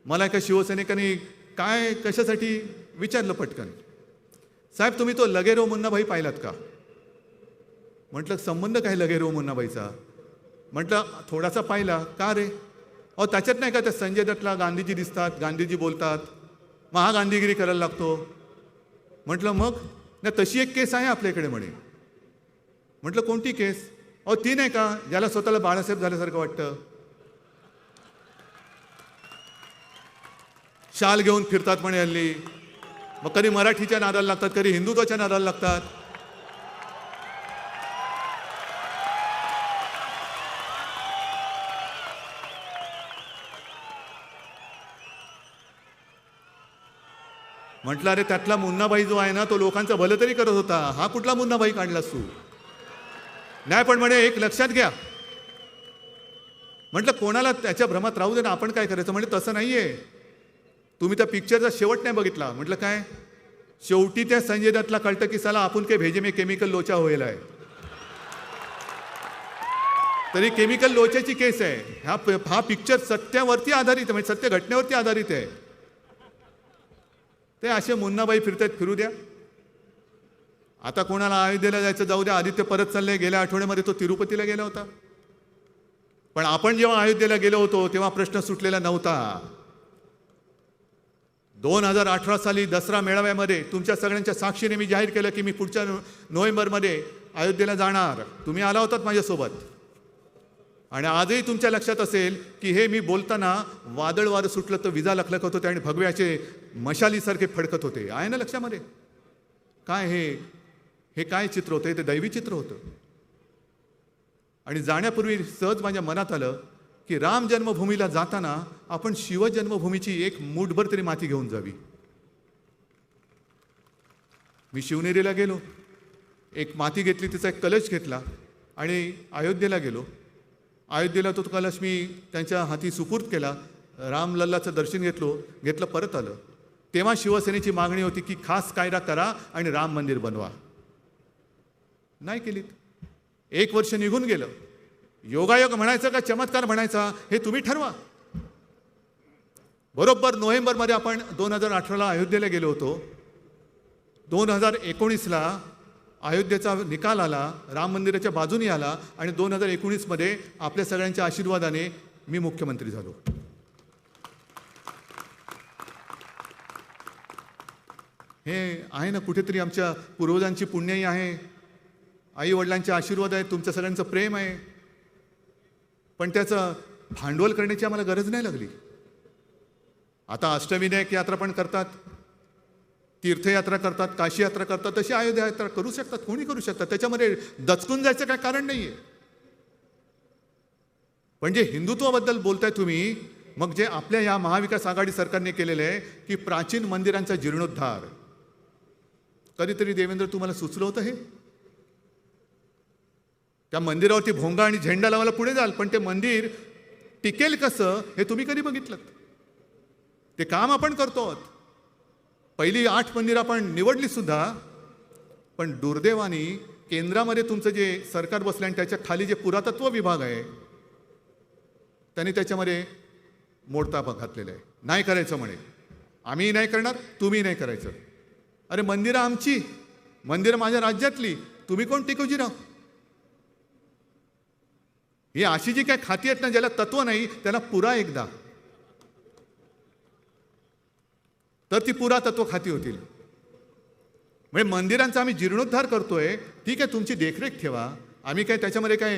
मला एका शिवसैनिकांनी काय कशासाठी विचारलं पटकन, साहेब तुम्ही तो लगेरो मुन्नाभाई पाहिलात का? म्हटलं संबंध काय लगेरो मुन्नाभाईचा? म्हटलं थोडासा पाहिला. का रे? अहो त्याच्यात नाही का त्या संजय दत्तला गांधीजी दिसतात, गांधीजी बोलतात, मग हा गांधीगिरी करायला लागतो. म्हटलं मग नाही तशी एक केस आहे आपल्याकडे म्हणे. म्हटलं कोणती केस? अहो ती नाही का ज्याला स्वतःला बाळासाहेब झाल्यासारखं वाटतं, शाल घेऊन फिरतात म्हणे हल्ली. मग कधी मराठीच्या नादाला लागतात, कधी हिंदुत्वाच्या नादाला लागतात. म्हटलं अरे त्यातला मुन्नाभाई जो आहे ना तो लोकांचं भलं तरी करत होता, हा कुठला मुन्नाभाई काढलास तू? नाही पण म्हणे एक लक्षात घ्या. म्हटलं कोणाला त्याच्या भ्रमात राहू दे ना, आपण काय करायचं? म्हणजे तसं नाहीये, तुम्ही त्या पिक्चरचा शेवट नाही बघितला. म्हटलं काय? शेवटी त्या संजय दत्तला कळतं की साला आपण के भेजे में केमिकल लोचा होईल आहे. तरी केमिकल लोच्याची केस आहे. हा पिक्चर सत्यावरती आधारित आहे, म्हणजे सत्य घटनेवरती आधारित आहे. ते असे मुन्नाबाई फिरतात, फिरू द्या. आता कोणाला अयोध्येला जायचं जाऊ द्या. आदित्य परत चाललंय, गेल्या आठवड्यामध्ये तो तिरुपतीला गेला होता. पण आपण जेव्हा अयोध्येला गेलो होतो तेव्हा प्रश्न सुटलेला नव्हता. 2018 साली दसरा मेळाव्यामध्ये तुमच्या सगळ्यांच्या साक्षीने मी जाहीर केलं की मी पुढच्या नोव्हेंबरमध्ये अयोध्येला जाणार. तुम्ही आला होतात माझ्यासोबत. आणि आजही तुमच्या लक्षात असेल की हे मी बोलताना वादळ वारं सुटलं तर विजा लखलखत होते आणि भगव्याचे मशालीसारखे फडकत होते. आहे ना लक्षामध्ये? काय हे काय चित्र होतं? हे ते दैवी चित्र होतं. आणि जाण्यापूर्वी सहज माझ्या मनात आलं की राम जन्मभूमीला जाताना आपण शिवजन्मभूमीची एक मूठभर तरी माती घेऊन जावी. मी शिवनेरीला गेलो, एक माती घेतली, तिचा एक कलश घेतला आणि अयोध्येला गेलो. अयोध्येला तो कलश मी त्यांच्या हाती सुपूर्द केला. रामलल्लाचं दर्शन घेतलं परत आलं. तेव्हा शिवसेनेची मागणी होती की खास कायदा करा आणि राम मंदिर बनवा. नाही केलीत. 1 वर्ष निघून गेलं. योगायोग म्हणायचं का चमत्कार म्हणायचा हे तुम्ही ठरवा. बरोबर नोव्हेंबरमध्ये आपण 2018ला अयोध्येला गेलो होतो. 2019ला अयोध्येचा निकाल आला, राम मंदिराच्या बाजूने आला आणि 2019मध्ये आपल्या सगळ्यांच्या आशीर्वादाने मी मुख्यमंत्री झालो. हे आहे ना कुठेतरी आमच्या पूर्वजांची पुण्याई आहे, आई वडिलांचे आशीर्वाद आहेत, तुमच्या सगळ्यांचं प्रेम आहे. पण त्याचं भांडवल करण्याची आम्हाला गरज नाही लागली. आता अष्टविनायक यात्रा पण करतात, तीर्थयात्रा करतात, काशी यात्रा करतात, तशी अयोध्या यात्रा करू शकतात, कोणी करू शकतात. त्याच्यामध्ये दचकून जायचं काय कारण नाहीये. पण जे हिंदुत्वाबद्दल बोलताय तुम्ही, मग जे आपल्या या महाविकास आघाडी सरकारने केलेलं आहे की प्राचीन मंदिरांचा जीर्णोद्धार, कधीतरी देवेंद्र तुम्हाला सुचलं होतं हे? त्या मंदिरावरती भोंगा आणि झेंडा लावायला पुढे जाल, पण ते मंदिर टिकेल कसं हे तुम्ही कधी बघितलं? ते काम आपण करतो. पहिली 8 मंदिरं आपण निवडली सुद्धा, पण दुर्दैवाने केंद्रामध्ये तुमचं जे सरकार बसलं आणि त्याच्या खाली जे पुरातत्व विभाग आहे त्यांनी त्याच्यामध्ये मोडताप घातलेला आहे. नाही करायचं म्हणे. आम्ही नाही करणार, तुम्ही नाही करायचं. अरे मंदिरं आमची, मंदिरं माझ्या राज्यातली, तुम्ही कोण टिकवजी राव? ही अशी जी काय खाती आहेत ना, ज्याला तत्व नाही, त्याला पुरा एकदा, तर ती पुरातत्व खाती होतील. म्हणजे मंदिरांचा आम्ही जीर्णोद्धार करतोय, ठीक आहे, तुमची देखरेख ठेवा. आम्ही काय त्याच्यामध्ये काय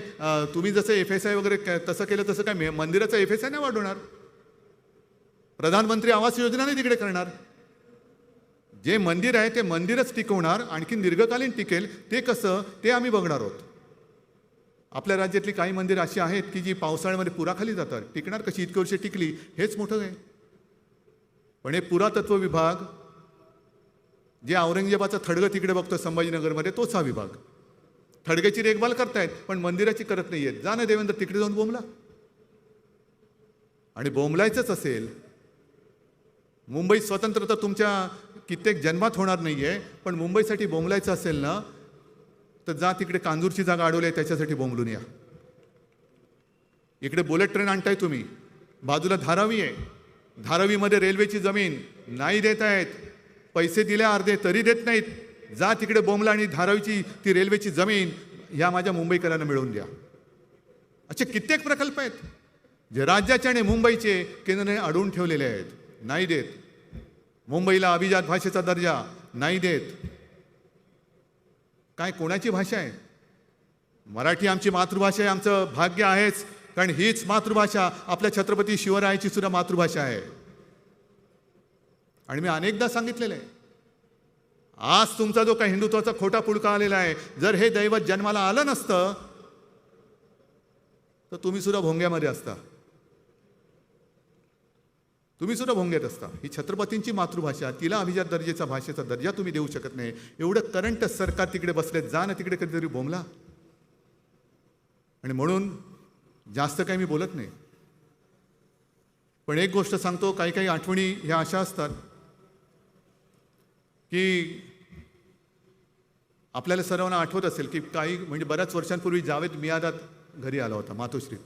तुम्ही जसं FSI वगैरे तसं केलं तसं काय मंदिराचा FSI नाही वाढवणार. प्रधानमंत्री आवास योजना नाही तिकडे करणार. जे मंदिर आहे ते मंदिरच टिकवणार, आणखी दीर्घकालीन टिकेल ते कसं ते आम्ही बघणार आहोत. आपल्या राज्यातली काही मंदिर अशी आहेत की जी पावसाळ्यामध्ये पुराखाली जातात. टिकणार कशी? इतकी वर्षे टिकली, हेच मोठं आहे. पण हे पुरातत्व विभाग जे औरंगजेबाचं थडगं तिकडे बघतो संभाजीनगरमध्ये, तोच हा विभाग. थडग्याची देखभाल करतायत पण मंदिराची करत नाही आहेत. जा ना देवेंद्र, तिकडे जाऊन बोंबला. आणि बोंबलायचंच असेल, मुंबई स्वतंत्र तर तुमच्या कित्येक जन्मात होणार नाही आहे, पण मुंबईसाठी बोंबलायचं असेल ना, तर जा तिकडे कांजूरची जागा अडवली आहे त्याच्यासाठी बोंबलून या. इकडे बुलेट ट्रेन आणताय तुम्ही, बाजूला धारावी आहे, धारावीमध्ये रेल्वेची जमीन नाही देत आहेत. पैसे दिले अर्धे तरी देत नाहीत. जा तिकडे बोंबला आणि धारावीची ती रेल्वेची जमीन ह्या माझ्या मुंबईकरांना मिळवून द्या. असे कित्येक प्रकल्प आहेत जे राज्याचे आणि मुंबईचे केंद्राने अडवून ठेवलेले आहेत, नाही देत. मुंबईला अभिजात भाषेचा दर्जा नाही देत. काय कोणाची भाषा आहे? मराठी आमची मातृभाषा आहे, आमचं भाग्य आहेच, कारण हीच मातृभाषा आपल्या छत्रपती शिवरायाची सुद्धा मातृभाषा आहे. आणि मी अनेकदा सांगितलेलं आहे, आज तुमचा जो काही हिंदुत्वाचा खोटा पुडका आलेला आहे, जर हे दैवत जन्माला आलं नसतं तर तुम्ही सुद्धा भोंग्यामध्ये असता, तुम्ही सुद्धा भोंग्यात असता. ही छत्रपतींची मातृभाषा, तिला अभिजात दर्जेचा भाषेचा दर्जा तुम्ही देऊ शकत नाही. एवढं करंट सरकार तिकडे बसले, जा ना तिकडे कधीतरी बोंबला. आणि म्हणून जास्त काही मी बोलत नाही, पण एक गोष्ट सांगतो, काही काही आठवणी ह्या अशा असतात की आपल्याला सर्वांना आठवत असेल की काही म्हणजे बऱ्याच वर्षांपूर्वी जावेद मियादाद घरी आला होता मातोश्रीत.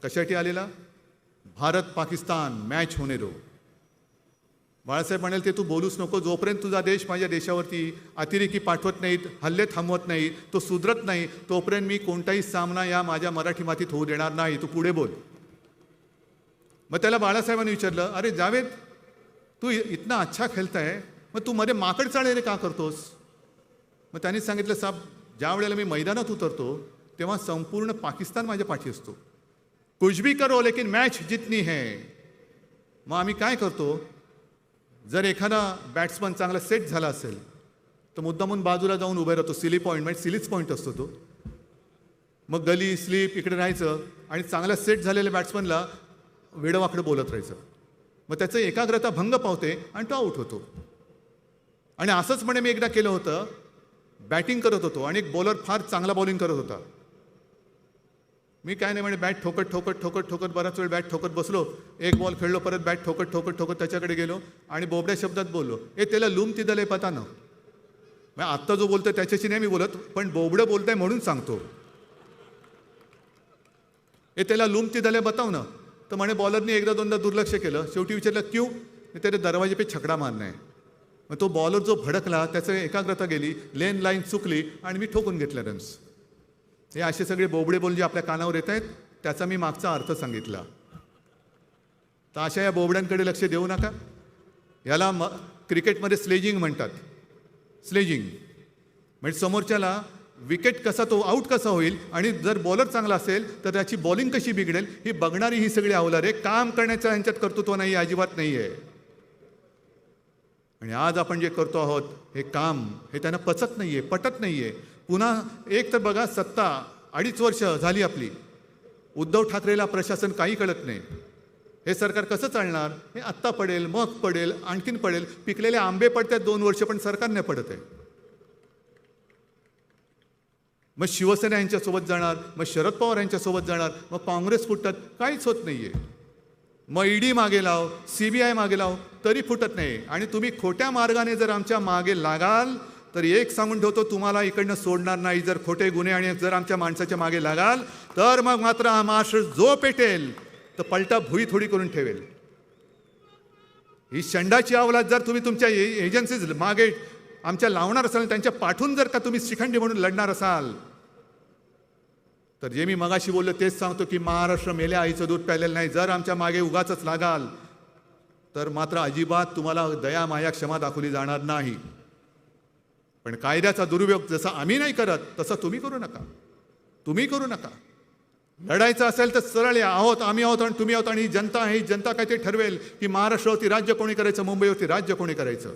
कशासाठी आलेला? भारत पाकिस्तान मॅच होणे दो. बाळासाहेब म्हणाले, ते तू बोलूच नको, जोपर्यंत तुझा देश माझ्या देशावरती अतिरेकी पाठवत नाहीत, हल्ले थांबवत नाही, तो सुधरत नाही, तोपर्यंत मी कोणताही सामना या माझ्या मराठी मातीत होऊ देणार नाही, तू पुढे बोल. मग त्याला बाळासाहेबांनी विचारलं, अरे जावेद, तू इतना अच्छा खेळताय, मग तू मध्ये माकड चाळे रे का करतोस? मग त्यांनी सांगितलं, साहेब, ज्या वेळेला मी मैदानात उतरतो तेव्हा संपूर्ण पाकिस्तान माझ्या पाठी असतो. कुछ भी करो लेकिन मॅच जितनी है. मग आम्ही काय करतो, जर एखादा बॅट्समन चांगला सेट झाला असेल तर मुद्दामून बाजूला जाऊन उभे राहतो. सिली पॉईंट म्हणजे सिलीच पॉईंट असतो तो. मग गली स्लीप इकडे राहायचं आणि चांगला सेट झालेल्या बॅट्समनला वेडवाकडे बोलत राहायचं. मग त्याचं एकाग्रता भंग पावते आणि तो आऊट होतो. आणि असंच म्हणे मी एकदा केलं होतं, बॅटिंग करत होतो आणि एक बॉलर फार चांगला बॉलिंग करत होता. मी काय नाही म्हणे बॅट ठोकत ठोकत ठोकत ठोकत बराच वेळ बॅट ठोकत बसलो. एक बॉल खेळलो, परत बॅट ठोकत ठोकत ठोकत त्याच्याकडे गेलो आणि बोबड्या शब्दात बोललो, ए त्याला लूम तिदले पता ना. मग आत्ता जो बोलतोय त्याच्याशी नाही मी बोलत, पण बोबडं बोलताय म्हणून सांगतो. ए त्याला लूम तिदले बताव ना. तर म्हणे बॉलरनी एकदा दोनदा दुर्लक्ष केलं. शेवटी विचारलं क्यू? त्याने दरवाजे पे छकडा मारना है. मग तो बॉलर जो भडकला, त्याचं एकाग्रता गेली, लेन लाईन चुकली आणि मी ठोकून घेतल्या रन्स. हे असे सगळे बोबडे बोल जे आपल्या कानावर येत आहेत, त्याचा मी मागचा अर्थ सांगितला. तर अशा या बोबड्यांकडे लक्ष देऊ नका. याला क्रिकेटमध्ये स्लेजिंग म्हणतात. स्लेजिंग म्हणजे समोरच्याला विकेट कसा, तो आऊट कसा होईल आणि जर बॉलर चांगला असेल तर त्याची बॉलिंग कशी बिघडेल ही बघणारी ही सगळी अवलाद आहे. काम करण्याचा यांच्यात कर्तृत्व नाही, अजिबात नाही आहे. आणि आज आपण जे करतो आहोत हे काम, हे त्यांना पचत नाही आहे, पटत नाही आहे. पुन्हा एक तर बघा, सत्ता 2.5 वर्ष झाली आपली, उद्धव ठाकरेला प्रशासन काही कळत नाही. हे सरकार कसं चालणार? हे आत्ता पडेल, मग पडेल, आणखीन पडेल. पिकलेले आंबे पडतात 2 वर्ष, पण सरकार नाही पडत आहे. मग शिवसेना यांच्यासोबत जाणार, मग शरद पवार यांच्यासोबत जाणार, मग काँग्रेस फुटतात, काहीच होत नाही आहे. मग ईडी मागे लाव, CBI मागे लाव, तरी फुटत नाही. आणि तुम्ही खोट्या मार्गाने जर आमच्या मागे लागाल तर एक सांगून ठेवतो, तुम्हाला इकडनं सोडणार नाही. जर खोटे गुन्हे आणि जर आमच्या माणसाच्या मागे लागाल तर मग मात्र हा महाराष्ट्र जो पेटेल तर पलटा भुई थोडी करून ठेवेल. ही शंडाची अवलाद जर तुम्ही तुमच्या एजन्सीज मागे आमच्या लावणार असाल, त्यांच्या पाठून जर का तुम्ही शिखंडी म्हणून लढणार असाल तर जे मी मगाशी बोललो तेच सांगतो की महाराष्ट्र मेल्या आईचं दूध प्यायलेलं नाही. जर आमच्या मागे उगाचच लागाल तर मात्र अजिबात तुम्हाला दया माया क्षमा दाखवली जाणार नाही. पण कायद्याचा दुरुपयोग जसा आम्ही नाही करत तसं तुम्ही करू नका. तुम्ही करू नका. लढायचं असेल तर सरळ आहोत, आम्ही आहोत आणि तुम्ही आहोत आणि ही जनता आहे. ही जनता काय ते ठरवेल की महाराष्ट्रावरती राज्य कोणी करायचं, मुंबईवरती राज्य कोणी करायचं.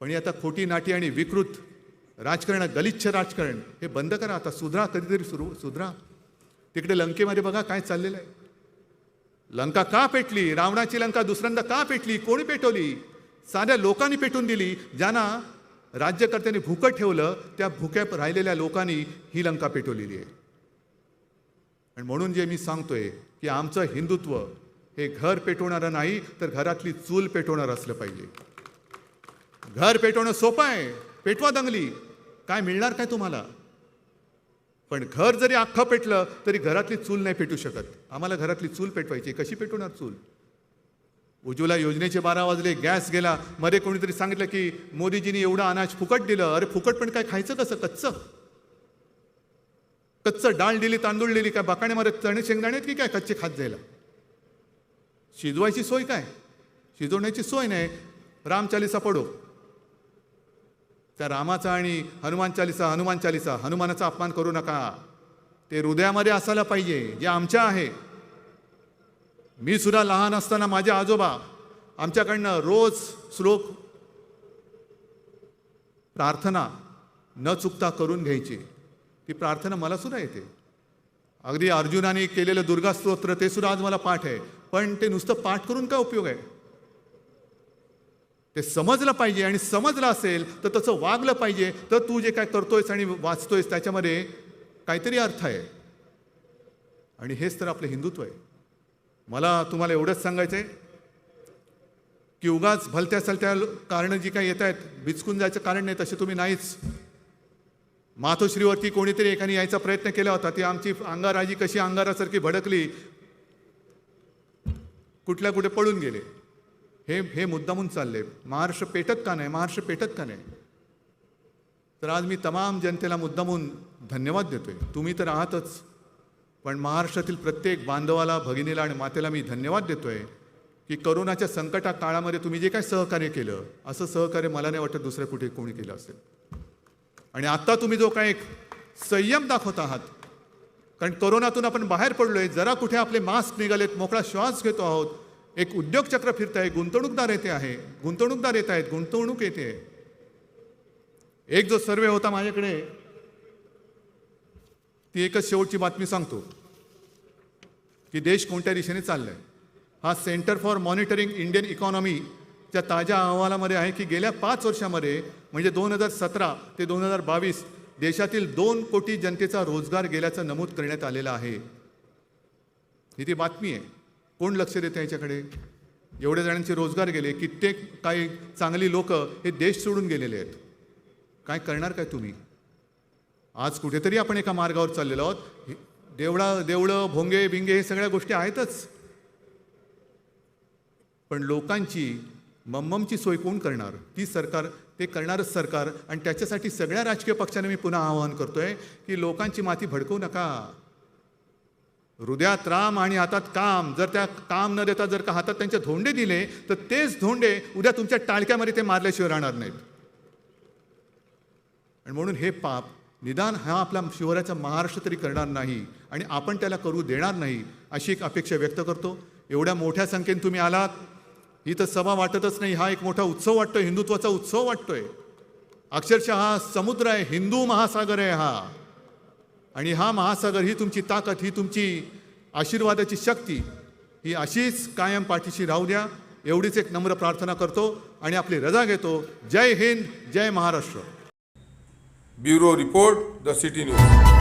पण आता खोटी नाटी आणि विकृत राजकारण, गलिच्छ राजकारण हे बंद करा. आता सुधरा, कधीतरी सुधरा. तिकडे लंकेमध्ये बघा काय चाललेलं आहे. लंका का पेटली? रावणाची लंका दुसऱ्यांदा का पेटली? कोणी पेटवली? साध्या लोकांनी पेटून दिली. ज्यांना राज्यकर्त्यांनी भुकं ठेवलं त्या भुक्या राहिलेल्या लोकांनी ही लंका पेटवलेली आहे. आणि म्हणून जे मी सांगतोय की आमचं हिंदुत्व हे घर पेटवणारं नाही तर घरातली चूल पेटवणारं असलं पाहिजे. घर पेटवणं सोपं आहे. पेटवा दंगली, काय मिळणार काय तुम्हाला? पण घर जरी अख्खं पेटलं तरी घरातली चूल नाही पेटू शकत. आम्हाला घरातली चूल पेटवायची. कशी पेटवणार चूल? उज्ज्वला योजनेचे 12 वाजले, गॅस गेला. मध्ये कोणीतरी सांगितलं की मोदीजींनी एवढं अनाज फुकट दिलं. अरे फुकट पण काय खायचं कसं? कच्चं डाळ दिली, तांदूळ दिली, काय बाकाण्यामध्ये चणे शेंगदाणे आहेत की काय कच्चे खात जायला? शिजवायची सोय काय? शिजवण्याची सोय नाही. रामचालिसा पडो. त्या रामाचा आणि हनुमान चालिसा, हनुमानाचा अपमान करू नका. ते हृदयामध्ये असायला पाहिजे जे आमच्या आहे. मी सुद्धा लहान असताना माझे आजोबा आमच्याकडनं रोज श्लोक प्रार्थना न चुकता करून घ्यायची. ती प्रार्थना मला सुद्धा येते. अगदी अर्जुनाने केलेलं दुर्गा स्तोत्र ते सुद्धा आज मला पाठ आहे. पण ते नुसतं पाठ करून काय उपयोग आहे? ते समजलं पाहिजे. आणि समजलं असेल तर तसं वागलं पाहिजे. तर तू जे काय करतोयस आणि वाचतोयस त्याच्यामध्ये काहीतरी अर्थ आहे. आणि हेच तर आपलं हिंदुत्व आहे. मला तुम्हाला एवढंच सांगायचं आहे की उगाच भलत्या सलत्या कारणं जी काही येत आहेत, बिचकून जायचं कारण नाही. तसे तुम्ही नाहीच. मातोश्रीवरती कोणीतरी एकाने यायचा प्रयत्न केला होता. ती आमची अंगाराजी कशी अंगारासारखी भडकली, कुठल्या कुठे पळून गेले. हे मुद्दामून चालले. महाराष्ट्र पेटत का नाही? महाराष्ट्र पेटत का नाही? तर आज मी तमाम जनतेला मुद्दामून धन्यवाद देतोय. तुम्ही तर आहातच, पण महाराष्ट्रातील प्रत्येक बांधवाला, भगिनीला आणि मातेला मी धन्यवाद देतोय की करोनाच्या संकटा काळामध्ये तुम्ही जे काय सहकार्य केलं, असं सहकार्य मला नाही वाटत दुसऱ्या कुठे कोणी केलं असेल. आणि आत्ता तुम्ही जो काय एक संयम दाखवत आहात, कारण करोनातून आपण बाहेर पडलोय, जरा कुठे आपले मास्क निघालेत, मोकळा श्वास घेतो आहोत, एक उद्योग चक्र फिरत आहे, गुंतवणूकदार येत आहेत, गुंतवणूक येते. एक जो सर्वे होता माझ्याकडे, ती एकच शेवटची बातमी सांगतो की देश कोणत्या दिशेने चाललाय. हा सेंटर फॉर मॉनिटरिंग इंडियन इकॉनॉमीच्या ताज्या अहवालामध्ये आहे की गेल्या 5 वर्षामध्ये म्हणजे 2017 ते 2022 देशातील 2 कोटी जनतेचा रोजगार गेल्याचं नमूद करण्यात आलेलं आहे. ही ती बातमी आहे. कोण लक्ष देतं याच्याकडे? एवढ्या जणांचे रोजगार गेले. कित्येक काही चांगली लोक हे देश सोडून गेलेले आहेत. काय करणार काय तुम्ही? आज कुठेतरी आपण एका मार्गावर चाललेलो आहोत. देवळं भोंगे बिंगे हे सगळ्या गोष्टी आहेतच, पण लोकांची मम्ममची सोय कोण करणार? ती सरकार, ते करणारच सरकार. आणि त्याच्यासाठी सगळ्या राजकीय पक्षांना मी पुन्हा आवाहन करतोय की लोकांची माती भडकवू नका. हृदयात राम आणि हातात काम. जर त्या काम न देता जर का हातात त्यांचे धोंडे दिले तर तेच धोंडे उद्या तुमच्या टाळक्यामध्ये ते मारल्याशिवाय राहणार नाहीत. आणि म्हणून हे पाप निदान हा आपला शिवरायाचा महाराष्ट्र तरी करणार नाही आणि आपण त्याला करू देणार नाही अशी एक अपेक्षा व्यक्त करतो. एवढ्या मोठ्या संख्येने तुम्ही आलात. ही तर सभा वाटतच नाही, हा एक मोठा उत्सव वाटतोय, हिंदुत्वाचा उत्सव वाटतोय. अक्षरशः हा समुद्र आहे, हिंदू महासागर आहे हा. आणि हा महासागर, ही तुमची ताकद, ही तुमची आशीर्वादाची शक्ती, ही अशीच कायम पाठीशी राहू द्या. एवढीच एक नम्र प्रार्थना करतो आणि आपली रजा घेतो. जय हिंद, जय Maharashtra. Bureau report, the city news.